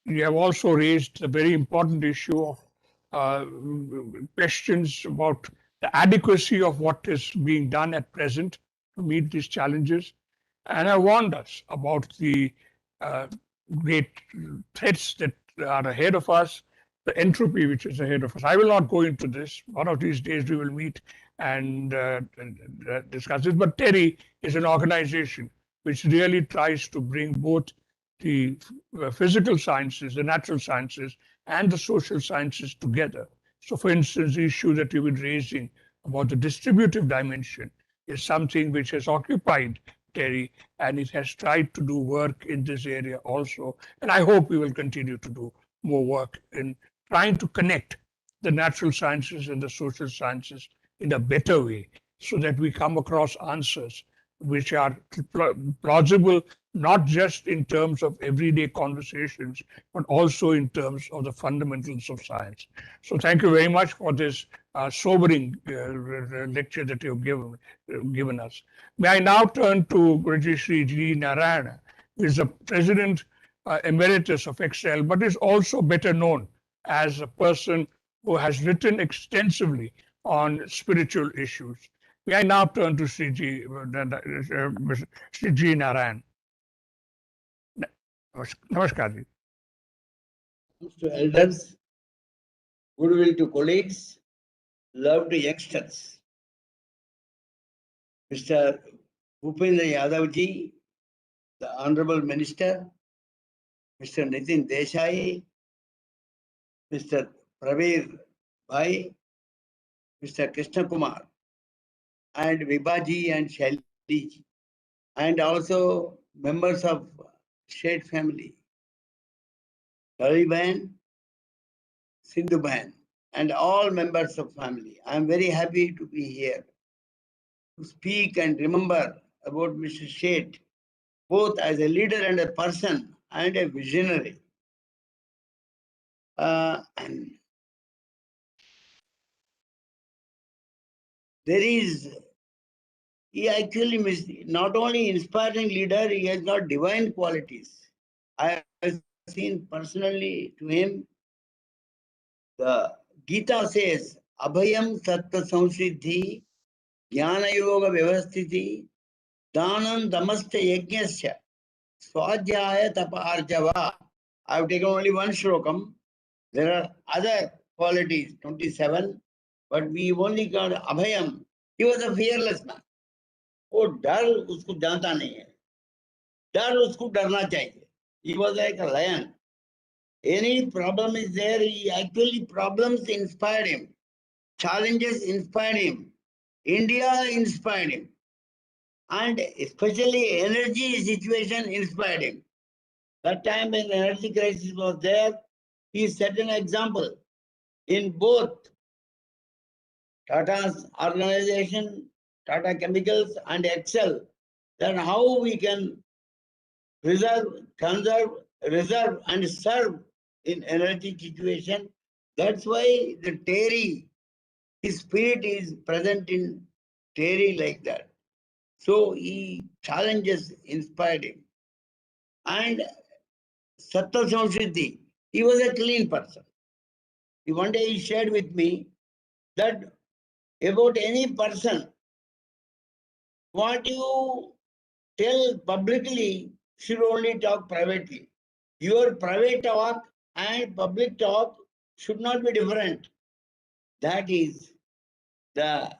You have also raised the very important issue of questions about the adequacy of what is being done at present to meet these challenges. And I warned us about the uh, great threats that are ahead of us, the entropy which is ahead of us. I will not go into this. One of these days we will meet and discuss this. But TERI is an organization which really tries to bring both the physical sciences, the natural sciences, and the social sciences together. So, for instance, the issue that you've been raising about the distributive dimension is something which has occupied TERI, and it has tried to do work in this area also. And I hope we will continue to do more work in trying to connect the natural sciences and the social sciences in a better way so that we come across answers which are plausible not just in terms of everyday conversations, but also in terms of the fundamentals of science. So thank you very much for this sobering lecture that you've given us. May I now turn to Guruji Sri G. Narayana, who is the President Emeritus of Excel, but is also better known as a person who has written extensively on spiritual issues. May I now turn to Sri G. Narayan. Namaskar ji. To elders, goodwill to colleagues, love to youngsters. Mr. Bhupendra Yadav ji, the Honorable Minister, Mr. Nitin Desai, Mr. Pravir Bhai, Mr. Krishna Kumar, and Vibhaji and Shaili, and also members of state family, Taliban, Sindhuban, and all members of family. I am very happy to be here to speak and remember about Mr. Seth, both as a leader and a person and a visionary. He actually not only inspiring leader, he has got divine qualities. I have seen personally to him. The Gita says, Abhayam Sattva Samsiddhi, Jnana Yoga Vyavasthiti, Danam Damasta Yajnasya, Swadhyaya Tapa Arjava. I have taken only one shlokam. There are other qualities, 27, but we only got Abhayam. He was a fearless man. वो डर उसको जानता नहीं है, डर उसको डरना चाहिए. He was like a lion. Any problem is there, he actually problems inspired him. Challenges inspired him. India inspired him. And especially energy situation inspired him. That time when the energy crisis was there, he set an example in both Tata's organization, Tata Chemicals and Excel, that how we can preserve, conserve, reserve and serve in energy situation. That's why the TERI, his spirit is present in TERI like that. So he challenges inspired him. And Sattva Samsiddhi, he was a clean person. One day he shared with me that about any person, what you tell publicly should only talk privately. Your private talk and public talk should not be different. That is the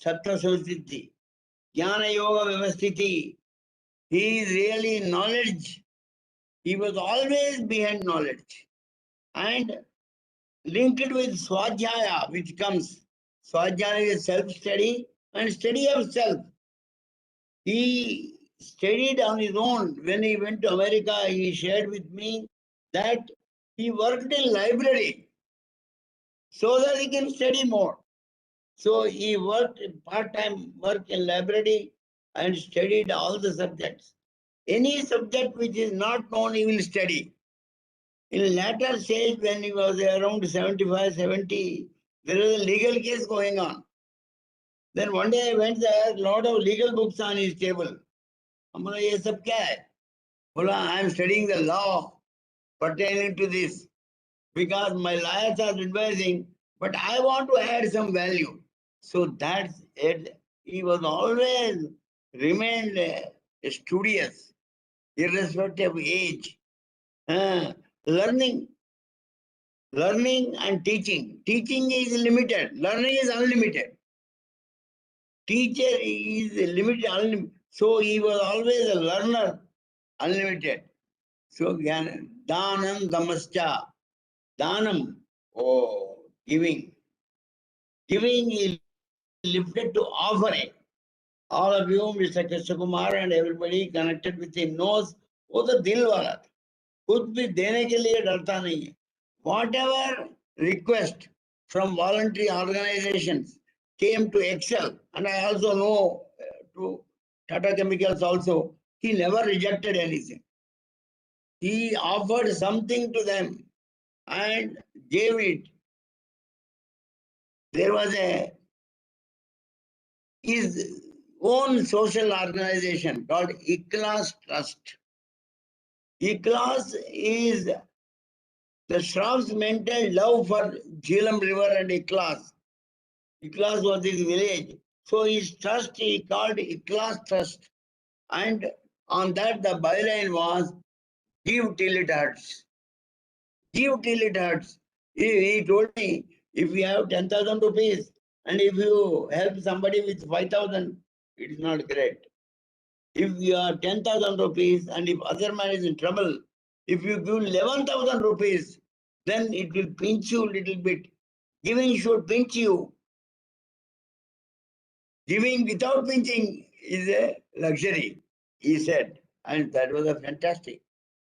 Sattva Samsiddhi. Jnana Yoga Vyavasthiti. He is really knowledge. He was always behind knowledge. And linked with Swadhyaya, which comes. Swadhyaya is self-study and study of self. He studied on his own. When he went to America, he shared with me that he worked in library so that he can study more. So he worked part-time work in library and studied all the subjects. Any subject which is not known, he will study. In latter stage, when he was around 75, 70, there was a legal case going on. Then one day I went there, lot of legal books on his table. बोला ये सब क्या है? बोला I am studying the law pertaining to this because my lawyers are advising, but I want to add some value. So that's it. He was always remained studious, irrespective of age. Learning and teaching. Teaching is limited. Learning is unlimited. Teacher is limited, unlimited. So he was always a learner, unlimited. So Danam Damascha. Danam, giving. Giving is lifted to offering. All of you, Mr. Krishna Kumar and everybody connected with him knows, वो तो दिल वाला था. कुछ भी देने के लिए डरता नहीं है. Whatever request from voluntary organizations came to Excel, and I also know to Tata Chemicals also, he never rejected anything. He offered something to them and gave it. There was his own social organization called Ikhlas Trust. Ikhlas is the Shroff's mental love for Jhelum River and Ikhlas. Ikhlas was his village. So his trust he called Ikhlas Trust. And on that the byline was, give till it hurts. Give till it hurts. He told me, if you have 10,000 rupees and if you help somebody with 5,000, it is not great. If you have 10,000 rupees and if other man is in trouble, if you give 11,000 rupees, then it will pinch you a little bit. Giving should pinch you. Giving without pinching is a luxury, he said. And that was a fantastic.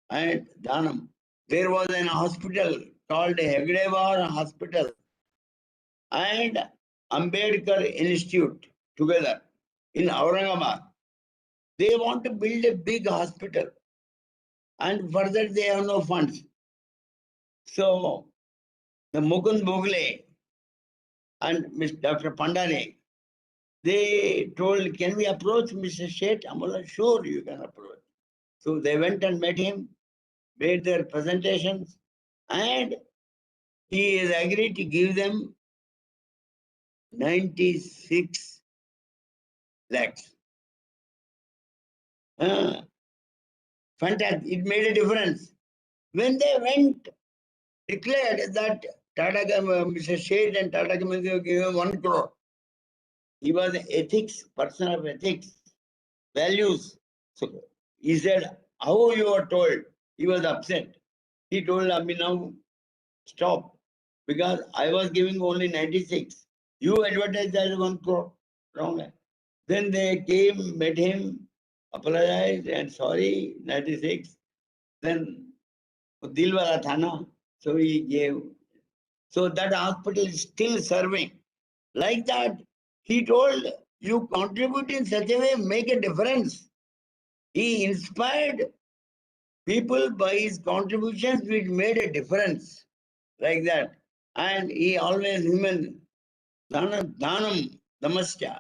And Dhanam. There was an hospital called Hegdewar Hospital and Ambedkar Institute together in Aurangabad. They want to build a big hospital. And for that they have no funds. So the Mukund Bogle and Dr. Pandane, they told, can we approach Mr. Seth? I'm sure you can approach. So they went and met him, made their presentations, and he has agreed to give them 96 lakhs. Fantastic. It made a difference. When they went, declared that Mr. Shade and Tata Chemicals gave him 1 crore. He was an ethics, person of ethics, values. So he said, how you are told? He was upset. He told me now, stop. Because I was giving only 96. You advertised as 1 crore. Wrong. Then they came, met him, apologized and sorry, 96. Then Dilwala Thana, so he gave. So that hospital is still serving. Like that, he told, you contribute in such a way, make a difference. He inspired people by his contributions, which made a difference. Like that. And he always human, Dhanam, Damasya.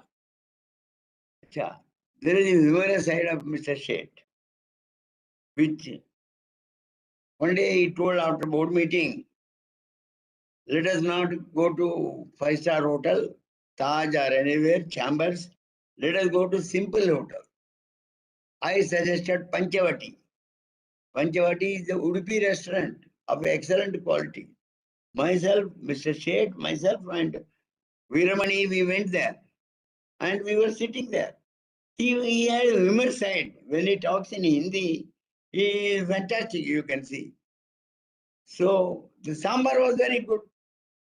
There is a humorous side of Mr. Sheth, which one day he told after board meeting, let us not go to 5-star hotel, Taj or anywhere, Chambers. Let us go to simple hotel. I suggested Panchavati. Panchavati is the Udupi restaurant of excellent quality. Myself, Mr. Sheth, myself and Veeramani, we went there. And we were sitting there. He had a humor side. When he talks in Hindi, he is fantastic, you can see. So the sambar was very good.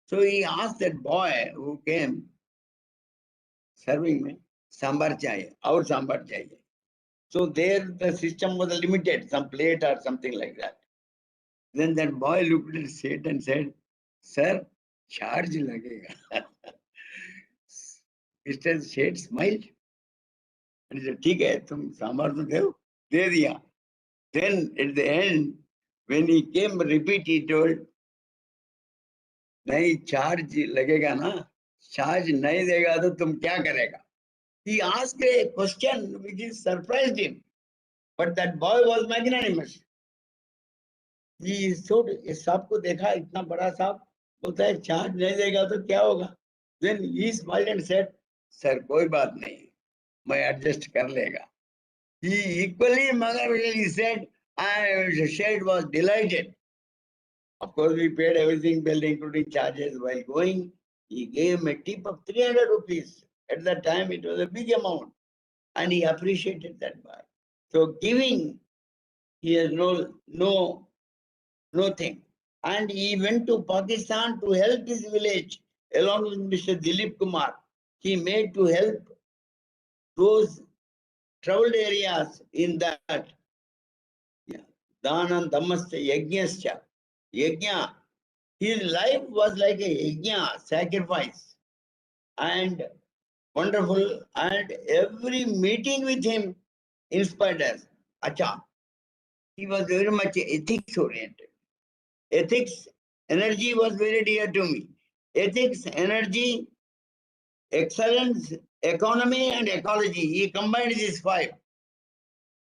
So he asked that boy who came serving me, sambar chahiye, our sambar chahiye. So there the system was limited, some plate or something like that. Then that boy looked at Seth and said, sir, charge lagega. Mr. Seth smiled. And he said, ठीक है, तुम सांभर तो दो, दे दिया. Then at the end, when he came repeat, he told, नहीं charge लगेगा ना, charge नहीं देगा तो तुम क्या करेगा? He asked a question which is surprised him. But that boy was magnanimous. He thought, इस सांप को देखा इतना बड़ा सांप, बोलता है charge नहीं देगा तो क्या होगा? Then he smiled and said, sir कोई बात नहीं, मैं adjust कर लेगा. He equally magnanimously said, Sheth was delighted. Of course, we paid everything, bill including charges while going. He gave him a tip of 300 rupees. At that time, it was a big amount. And he appreciated that boy. So giving, he has nothing. And he went to Pakistan to help his village along with Mr. Dilip Kumar. He made to help those troubled areas in that. Dhanam Dhammastya Yajnascha. Yajna. His life was like a yajna, sacrifice. And wonderful. And every meeting with him inspired us. Acha. He was very much ethics oriented. Ethics, energy was very dear to me. Ethics, energy, excellence, economy, and ecology. He combined these 5,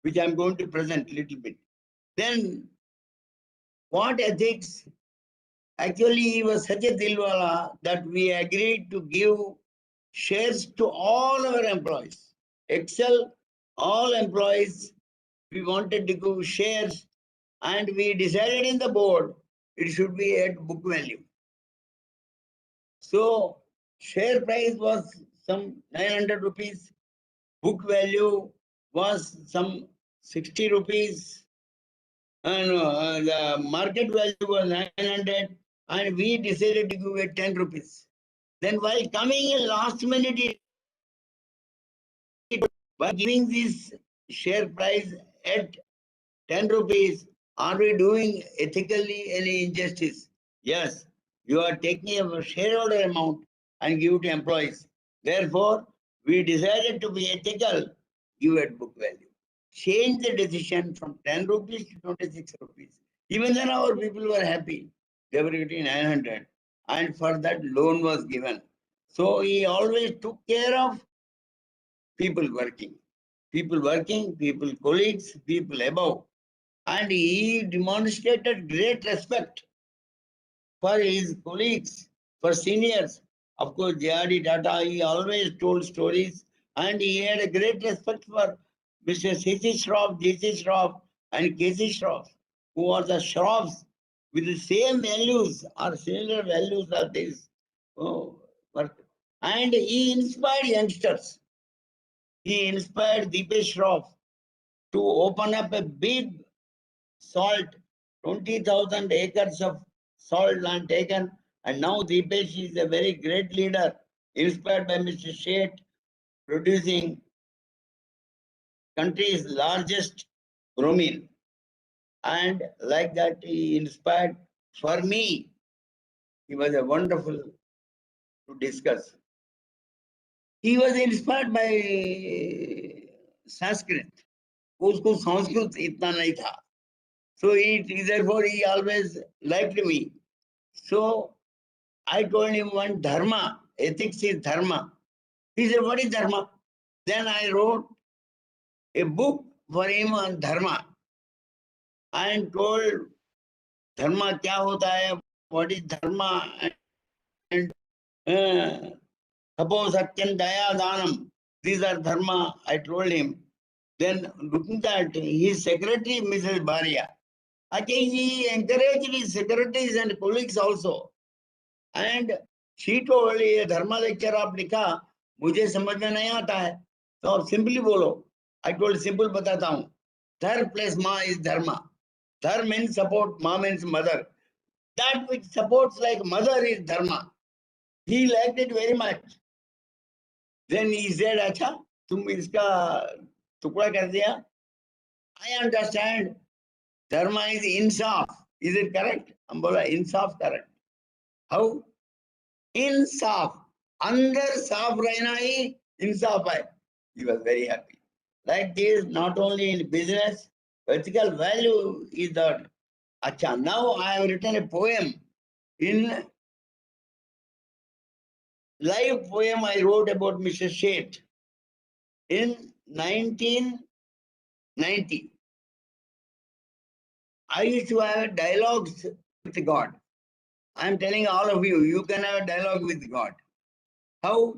which I'm going to present a little bit. Then, what ethics? Actually, he was such a dilwala that we agreed to give shares to all our employees. Excel, all employees, we wanted to give shares, and we decided in the board it should be at book value. So, share price was some 900 rupees, book value was some 60 rupees, and the market value was 900, and we decided to give it 10 rupees. Then while coming in last minute, by giving this share price at 10 rupees, are we doing ethically any injustice? Yes, you are taking a shareholder amount and give it to employees. Therefore, we decided to be ethical, give it book value. Change the decision from 10 rupees to 26 rupees. Even then our people were happy. They were getting 900, and for that loan was given. So he always took care of people working, people colleagues, people above. And he demonstrated great respect for his colleagues, for seniors. Of course, J.R.D. Tata, he always told stories, and he had a great respect for Mr. C.C. Shroff, J.C. Shroff, and K.C. Shroff, who are the Shroffs with the same values or similar values of this work. And he inspired youngsters. He inspired Deepesh Shroff to open up a big salt, 20,000 acres of salt land taken. And now Deepesh is a very great leader, inspired by Mr. Seth, producing country's largest bromine. And like that, he inspired. For me, he was a wonderful to discuss. He was inspired by Sanskrit. उसको संस्कृत इतना नहीं था. So therefore he always liked me. So I told him one dharma, ethics is dharma. He said, what is dharma? Then I wrote a book for him on dharma and told dharma kya hota hai, what is dharma, and suppose satyam daya danam. These are dharma, I told him. Then looking at his secretary, Mrs. Bharia, I think he encouraged his secretaries and colleagues also. And she told, ये धर्मा lecture आप लिखा, मुझे समझ में नहीं आता है, तो आप सिंपली बोलो. I told simple बताता हूँ. Dhar plus ma is dharma. Dhar means support, ma means mother. That which supports like mother is dharma. He liked it very much. Then he said, अच्छा, तुम इसका टुकड़ा कर दिया. I understand. Dharma is insaf. Is it correct? हम बोला insaf correct. How? Insaf. Andar saaf रहना ही insaf है. He was very happy. Like this, not only in business, ethical value is that. Acha, now I have written a poem. In live poem I wrote about Mr. Seth in 1990. I used to have dialogues with God. I am telling all of you, you can have a dialogue with God. How?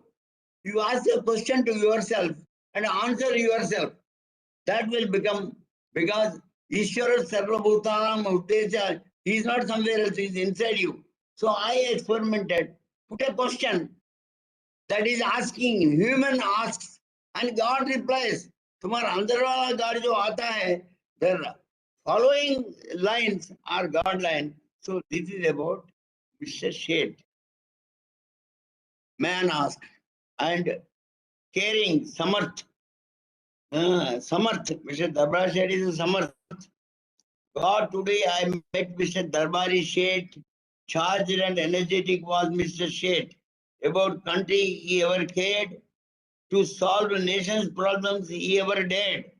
You ask a question to yourself and answer yourself. That will become, because Ishvara Sarvabhutanam Uddesha, he is not somewhere else, he is inside you. So I experimented, put a question that is asking, human asks, and God replies. Tumhara andar wala God jo aata hai, the following lines are God line. So this is about Mr. Seth. Man asked, and caring, Samarth. Samarth, Mr. Darbari Seth is a Samarth. God, today I met Mr. Darbari Seth. Charged and energetic was Mr. Seth. About country he ever cared. To solve the nation's problems he ever did.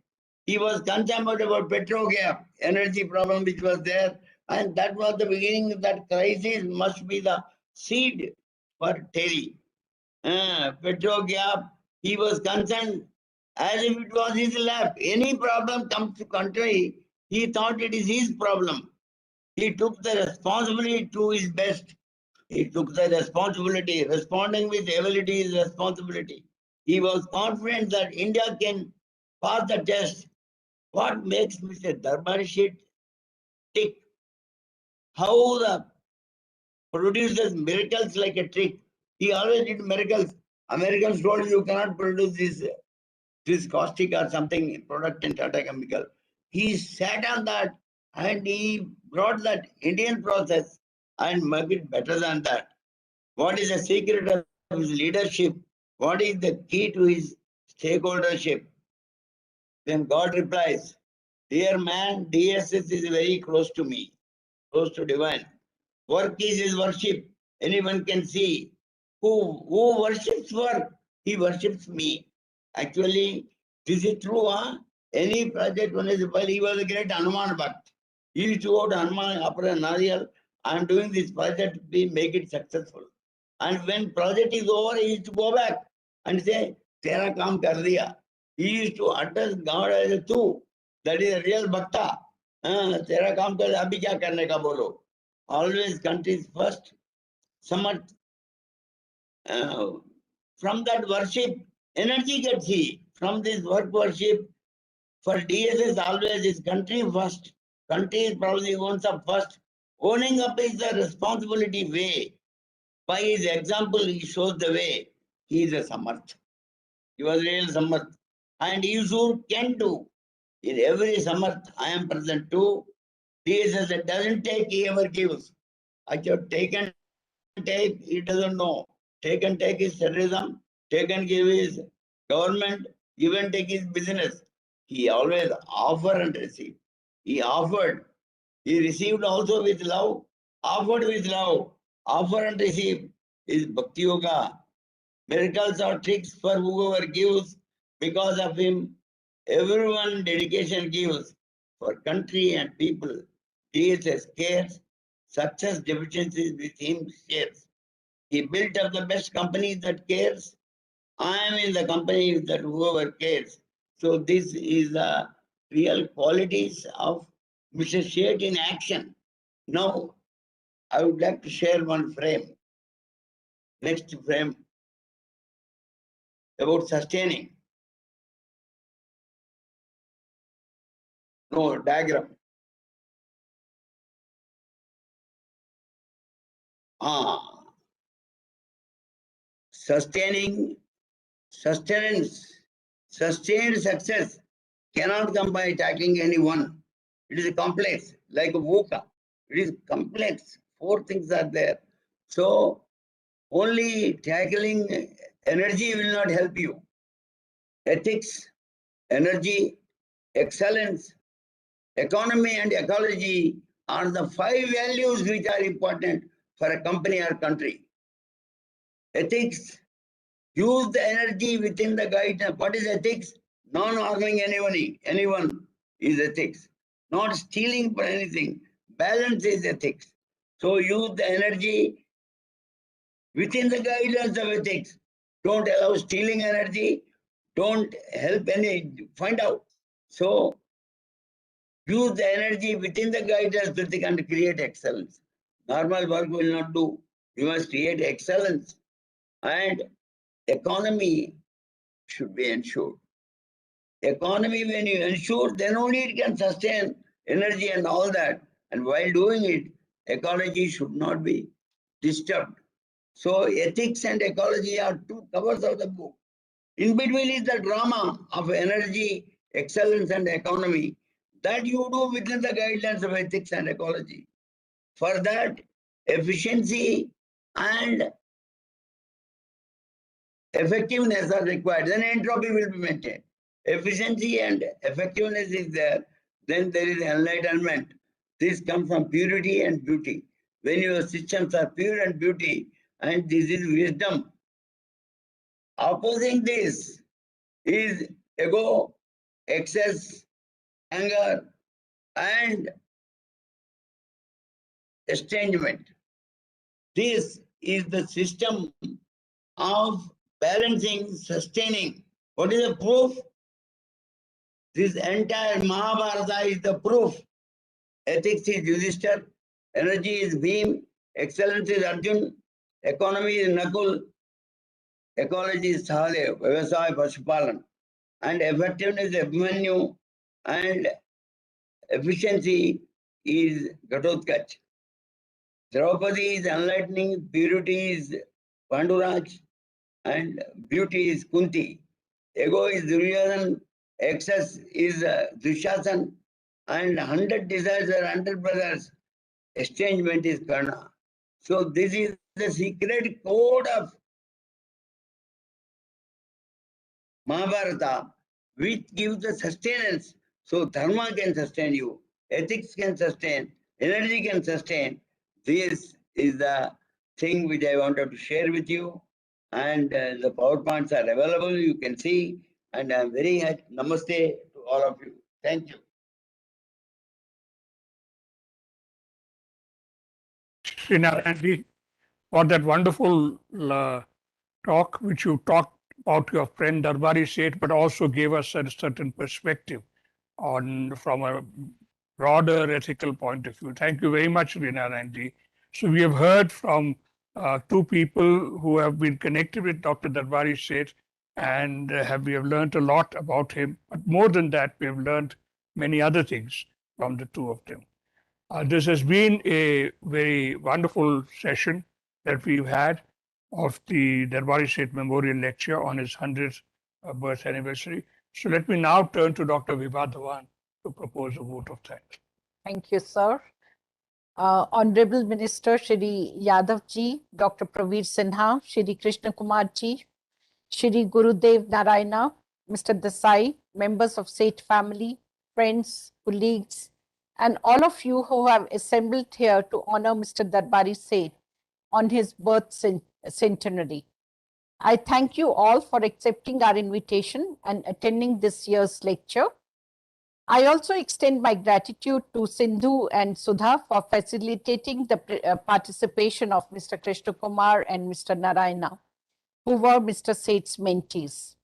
He was concerned about petrol gap, energy problem which was there. And that was the beginning. That crisis must be the seed for TERI. Petrol gap, he was concerned as if it was his lap. Any problem comes to country, he thought it is his problem. He took the responsibility to his best. He took the responsibility. Responding with ability is responsibility. He was confident that India can pass the test. What makes Mr. Darbari Seth tick? How the produces miracles like a trick. He always did miracles. Americans told you cannot produce this caustic or something product in Tata Chemical. He sat on that and he brought that Indian process and made it better than that. What is the secret of his leadership? What is the key to his stakeholdership? Then God replies, dear man, DSS is very close to me, close to divine. Work is his worship. Anyone can see. Who worships work? He worships me. Actually, this is true, huh? Any project, when he was a great Hanuman Bhakt. He used to go to Hanuman after a Nariyal. I am doing this project, we make it successful. And when project is over, he used to go back and say, Tera kaam kar diya. He used to address God as a tu. That is a real bhakta. Tera kaam kar diya, abhi kya karne ka bolo. Always countries first. Samarth. from that worship, energy gets heat. From this work worship, for DSS always is country first. Country is probably owns up first. Owning up is the responsibility way. By his example, he shows the way. He is a Samarth. He was real Samarth. And you should can do. In every Samarth, I am present too. DSS doesn't take, he ever gives. I should take and take, he doesn't know. Take and take is terrorism. Take and give is government. Give and take is business. He always offer and receive. He offered. He received also with love. Offered with love. Offer and receive is Bhakti Yoga. Miracles or tricks for whoever gives. Because of him, everyone dedication gives. For country and people, DSS cares. Success deficiencies with him shares. He built up the best company that cares. I am in the company that whoever cares. So this is the real qualities of Mr. Sheth in action. Now, I would like to share one frame. Next frame about sustaining. No, diagram. Sustaining, sustenance, sustained success cannot come by tackling any one. It is complex, like a VUCA. It is complex. 4 things are there. So only tackling energy will not help you. Ethics, energy, excellence, economy and ecology are the 5 values which are important for a company or country. Ethics, use the energy within the guidance. What is ethics? Non-harming anyone is ethics. Not stealing for anything. Balance is ethics. So use the energy within the guidance of ethics. Don't allow stealing energy. Don't help any, find out. So use the energy within the guidance that they can create excellence. Normal work will not do. You must create excellence. And economy should be ensured. Economy, when you ensure, then only it can sustain energy and all that. And while doing it, ecology should not be disturbed. So ethics and ecology are 2 covers of the book. In between is the drama of energy, excellence and economy that you do within the guidelines of ethics and ecology. For that, efficiency and effectiveness are required. Then entropy will be maintained. Efficiency and effectiveness is there, then there is enlightenment. This comes from purity and beauty. When your systems are pure and beauty, and this is wisdom. Opposing this is ego, excess, anger, and estrangement. This is the system of balancing, sustaining. What is the proof? This entire Mahabharata is the proof. Ethics is Yudhishthira, energy is Bhim, excellence is Arjun, economy is Nakul, ecology is Sahadev, Vyavasaya Pashupalan, and effectiveness is Abhimanyu, and efficiency is Ghatotkacha. Draupadi is enlightening, purity is Panduraj, and beauty is Kunti. Ego is Duryodhan, excess is Dushasan, and 100 desires are 100 brothers. Estrangement is Karna. So this is the secret code of Mahabharata, which gives the sustenance. So dharma can sustain you, ethics can sustain, energy can sustain. This is the thing which I wanted to share with you. And the PowerPoints are available, you can see. And I'm very happy. Namaste to all of you. Thank you. Srinarayanji, for that wonderful talk, which you talked about your friend Darbari Seth, but also gave us a certain perspective on from a broader ethical point of view. Thank you very much, Srinarayanji. So we have heard from two people who have been connected with Dr. Darbari Seth, and we have learned a lot about him. But more than that, we have learned many other things from the two of them. This has been a very wonderful session that we've had of the Darbari Seth Memorial Lecture on his 100th birth anniversary. So let me now turn to Dr. Vibha Dhawan to propose a vote of thanks. Thank you, sir. Honorable Minister Shri Yadav ji, Dr. Praveer Sinha, Shri Krishna Kumar ji, Shri Gurudev Narayana, Mr. Desai, members of Seth family, friends, colleagues, and all of you who have assembled here to honor Mr. Darbari Seth on his birth centenary. I thank you all for accepting our invitation and attending this year's lecture. I also extend my gratitude to Sindhu and Sudha for facilitating the participation of Mr. Krishna Kumar and Mr. Narayana, who were Mr. Seth's mentees.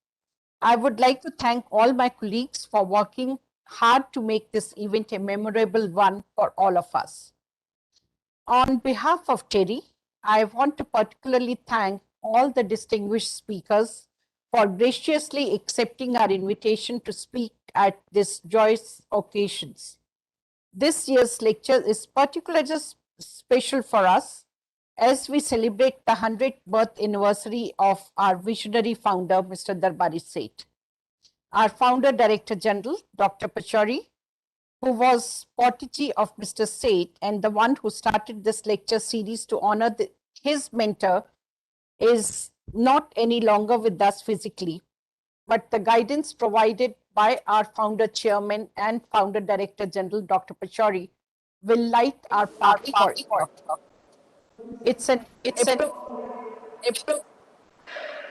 I would like to thank all my colleagues for working hard to make this event a memorable one for all of us. On behalf of TERI, I want to particularly thank all the distinguished speakers for graciously accepting our invitation to speak at this joyous occasions. This year's lecture is particularly special for us as we celebrate the 100th birth anniversary of our visionary founder, Mr. Darbari Seth. Our founder Director General, Dr. Pachauri, who was protege of Mr. Seth and the one who started this lecture series to honor his mentor, is not any longer with us physically, but the guidance provided by our founder chairman and founder director general, Dr. Pachauri, will light our path forever. It's an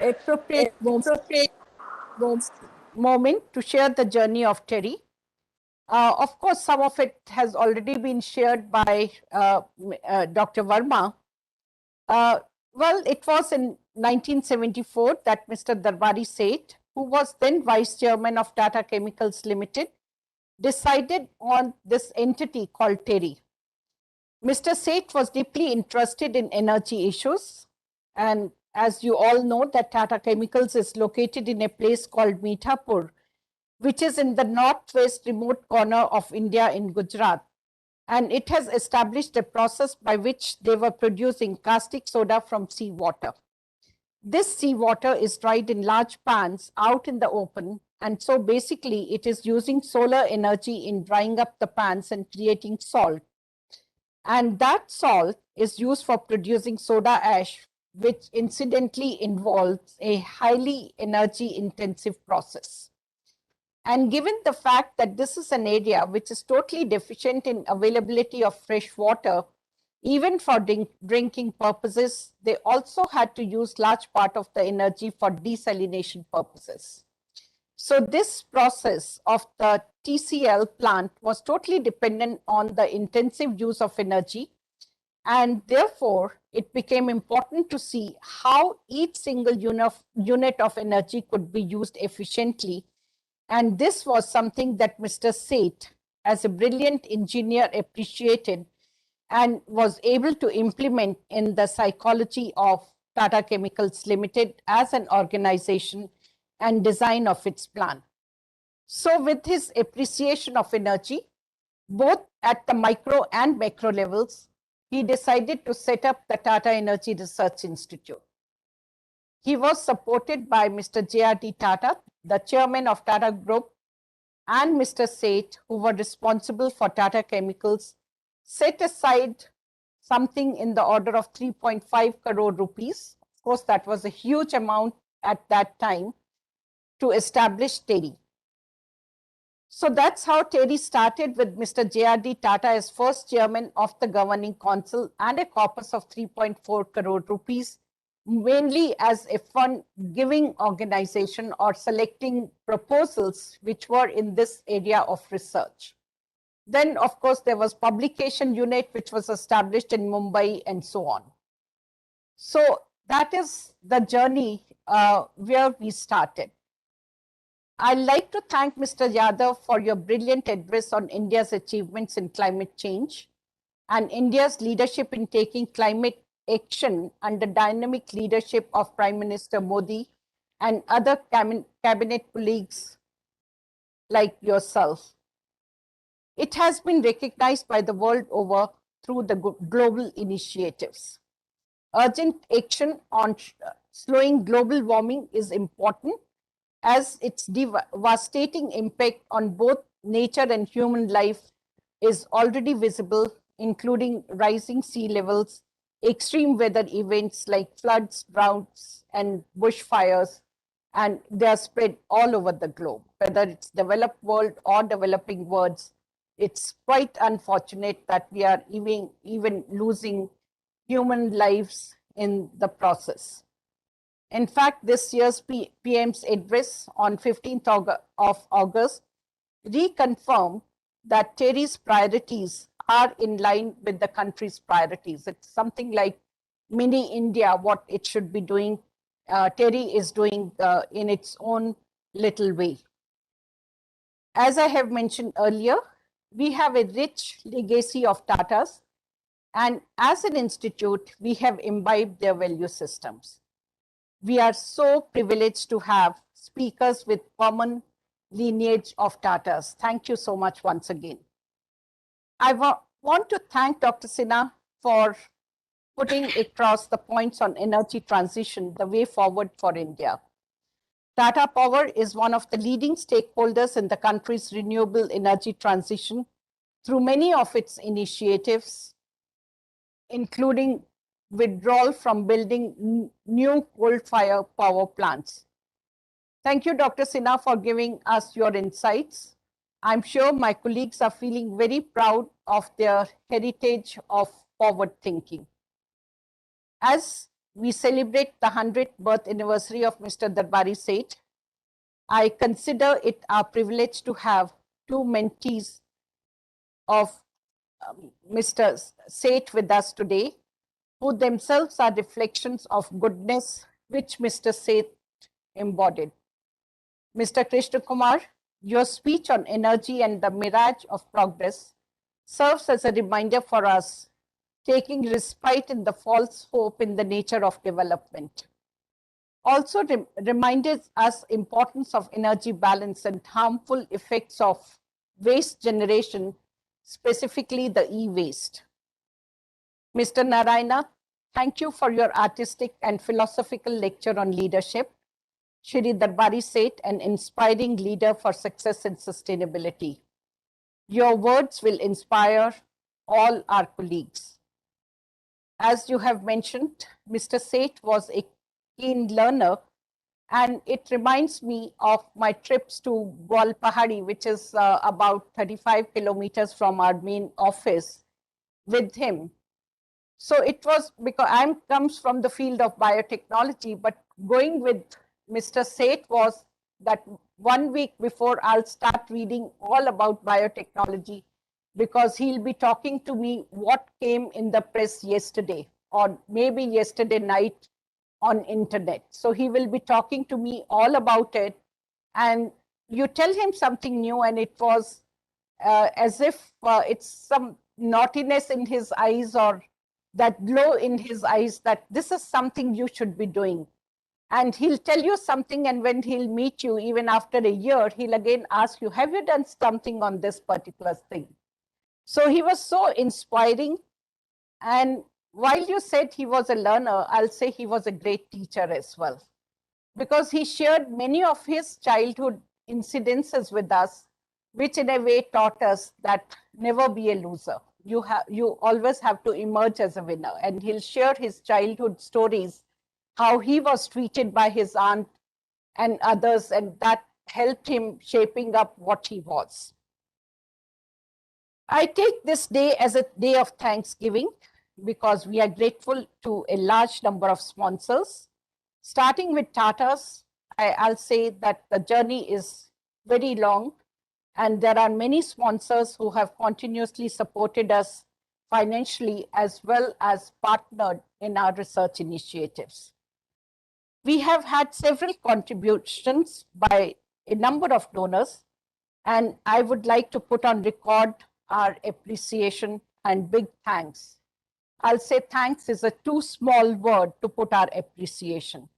appropriate moment to share the journey of TERI. Of course, some of it has already been shared by Dr. Verma. Well, it was in 1974 that Mr. Darbari Seth, who was then Vice Chairman of Tata Chemicals Limited, decided on this entity called TERI. Mr. Seth was deeply interested in energy issues, and as you all know, that Tata Chemicals is located in a place called Mithapur, which is in the northwest remote corner of India in Gujarat. And it has established a process by which they were producing caustic soda from seawater. This seawater is dried in large pans out in the open, and so basically it is using solar energy in drying up the pans and creating salt. And that salt is used for producing soda ash, which incidentally involves a highly energy intensive process. And given the fact that this is an area which is totally deficient in availability of fresh water, even for drinking purposes, they also had to use large part of the energy for desalination purposes. So this process of the TCL plant was totally dependent on the intensive use of energy, and therefore it became important to see how each single unit of energy could be used efficiently. And this was something that Mr. Seth, as a brilliant engineer, appreciated and was able to implement in the psychology of Tata Chemicals Limited as an organization and design of its plan. So with his appreciation of energy, both at the micro and macro levels, he decided to set up the Tata Energy Research Institute. He was supported by Mr. J.R.D. Tata, the chairman of Tata Group, and Mr. Seth, who were responsible for Tata Chemicals, set aside something in the order of 3.5 crore rupees. Of course, that was a huge amount at that time to establish TERI. So that's how TERI started, with Mr. J.R.D. Tata as first chairman of the governing council and a corpus of 3.4 crore rupees, mainly as a fund giving organization or selecting proposals which were in this area of research. Then, of course, there was publication unit which was established in Mumbai and so on. So that is the journey where we started. I'd like to thank Mr. Yadav for your brilliant address on India's achievements in climate change and India's leadership in taking climate action under dynamic leadership of Prime Minister Modi and other cabinet colleagues like yourself. It has been recognized by the world over through the global initiatives. Urgent action on slowing global warming is important as its devastating impact on both nature and human life is already visible, including rising sea levels, extreme weather events like floods, droughts, and bushfires, and they are spread all over the globe, whether it's developed world or developing worlds. It's quite unfortunate that we are even losing human lives in the process. In fact, this year's PM's address on 15th of August reconfirmed that TERI's priorities are in line with the country's priorities. It's something like mini India, what it should be doing. TERI is doing in its own little way. As I have mentioned earlier, we have a rich legacy of Tatas, and as an institute, we have imbibed their value systems. We are so privileged to have speakers with common lineage of Tatas. Thank you so much once again. I want to thank Dr. Sinha for putting across the points on energy transition, the way forward for India. Tata Power is one of the leading stakeholders in the country's renewable energy transition through many of its initiatives, including withdrawal from building new coal-fired power plants. Thank you, Dr. Sinha, for giving us your insights. I'm sure my colleagues are feeling very proud of their heritage of forward thinking. As we celebrate the 100th birth anniversary of Mr. Darbari Seth, I consider it our privilege to have two mentees of Mr. Seth with us today, who themselves are reflections of goodness which Mr. Seth embodied. Mr. Krishna Kumar, your speech on energy and the mirage of progress serves as a reminder for us, taking respite in the false hope in the nature of development. Also reminds us importance of energy balance and harmful effects of waste generation, specifically the e-waste. Mr. Narayana, thank you for your artistic and philosophical lecture on leadership. Shri Darbari Seth, an inspiring leader for success and sustainability. Your words will inspire all our colleagues. As you have mentioned, Mr. Seth was a keen learner, and it reminds me of my trips to Gwal Pahadi, which is about 35 kilometers from our main office, with him. So it was because I comes from the field of biotechnology, but going with Mr. Seth was that 1 week before I'll start reading all about biotechnology, because he'll be talking to me what came in the press yesterday or maybe yesterday night on internet. So he will be talking to me all about it, and you tell him something new and it was as if it's some naughtiness in his eyes or that glow in his eyes that this is something you should be doing. And he'll tell you something, and when he'll meet you, even after a year, he'll again ask you, have you done something on this particular thing? So he was so inspiring. And while you said he was a learner, I'll say he was a great teacher as well, because he shared many of his childhood incidences with us, which in a way taught us that never be a loser. You always have to emerge as a winner. And he'll share his childhood stories, how he was treated by his aunt and others, and that helped him shaping up what he was. I take this day as a day of Thanksgiving because we are grateful to a large number of sponsors. Starting with Tata's, I'll say that the journey is very long, and there are many sponsors who have continuously supported us financially as well as partnered in our research initiatives. We have had several contributions by a number of donors, and I would like to put on record our appreciation and big thanks I'll say thanks is a too small word to put our appreciation.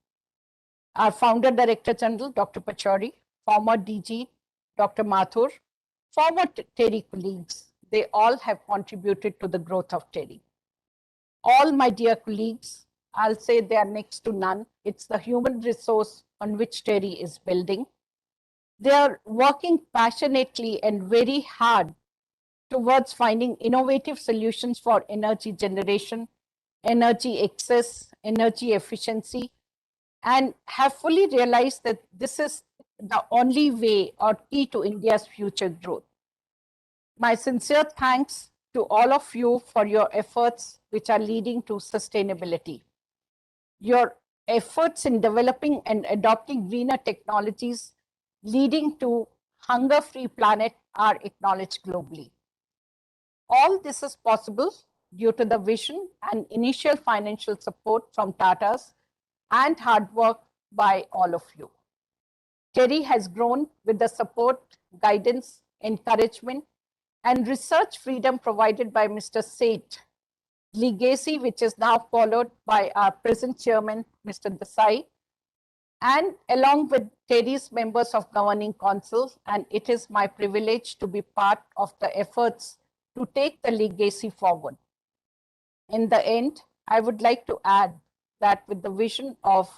Our founder director general, Dr. Pachauri, former DG, Dr. Mathur, former TERI colleagues, they all have contributed to the growth of TERI. All my dear colleagues, I'll say they are next to none. It's the human resource on which TERI is building. They are working passionately and very hard towards finding innovative solutions for energy generation, energy access, energy efficiency, and have fully realized that this is the only way or key to India's future growth. My sincere thanks to all of you for your efforts which are leading to sustainability. Your efforts in developing and adopting greener technologies leading to hunger-free planet are acknowledged globally. All this is possible due to the vision and initial financial support from Tata's and hard work by all of you. TERI has grown with the support, guidance, encouragement, and research freedom provided by Mr. Seth, legacy which is now followed by our present chairman, Mr. Desai, and along with TERI's members of Governing Council, and it is my privilege to be part of the efforts to take the legacy forward. In the end, I would like to add that with the vision of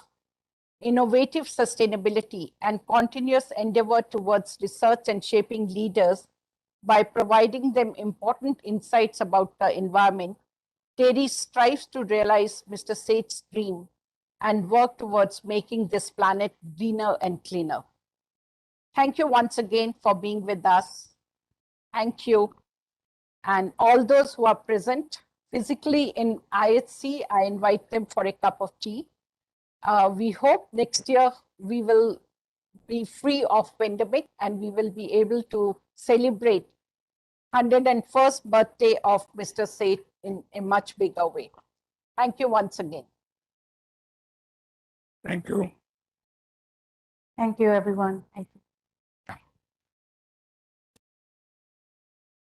innovative sustainability and continuous endeavor towards research and shaping leaders by providing them important insights about the environment, TERI strives to realize Mr. Seth's dream and work towards making this planet greener and cleaner. Thank you once again for being with us. Thank you. And all those who are present physically in IHC, I invite them for a cup of tea. We hope next year we will be free of pandemic and we will be able to celebrate 101st birthday of Mr. Seth in a much bigger way. Thank you once again. Thank you. Thank you, everyone. Thank you.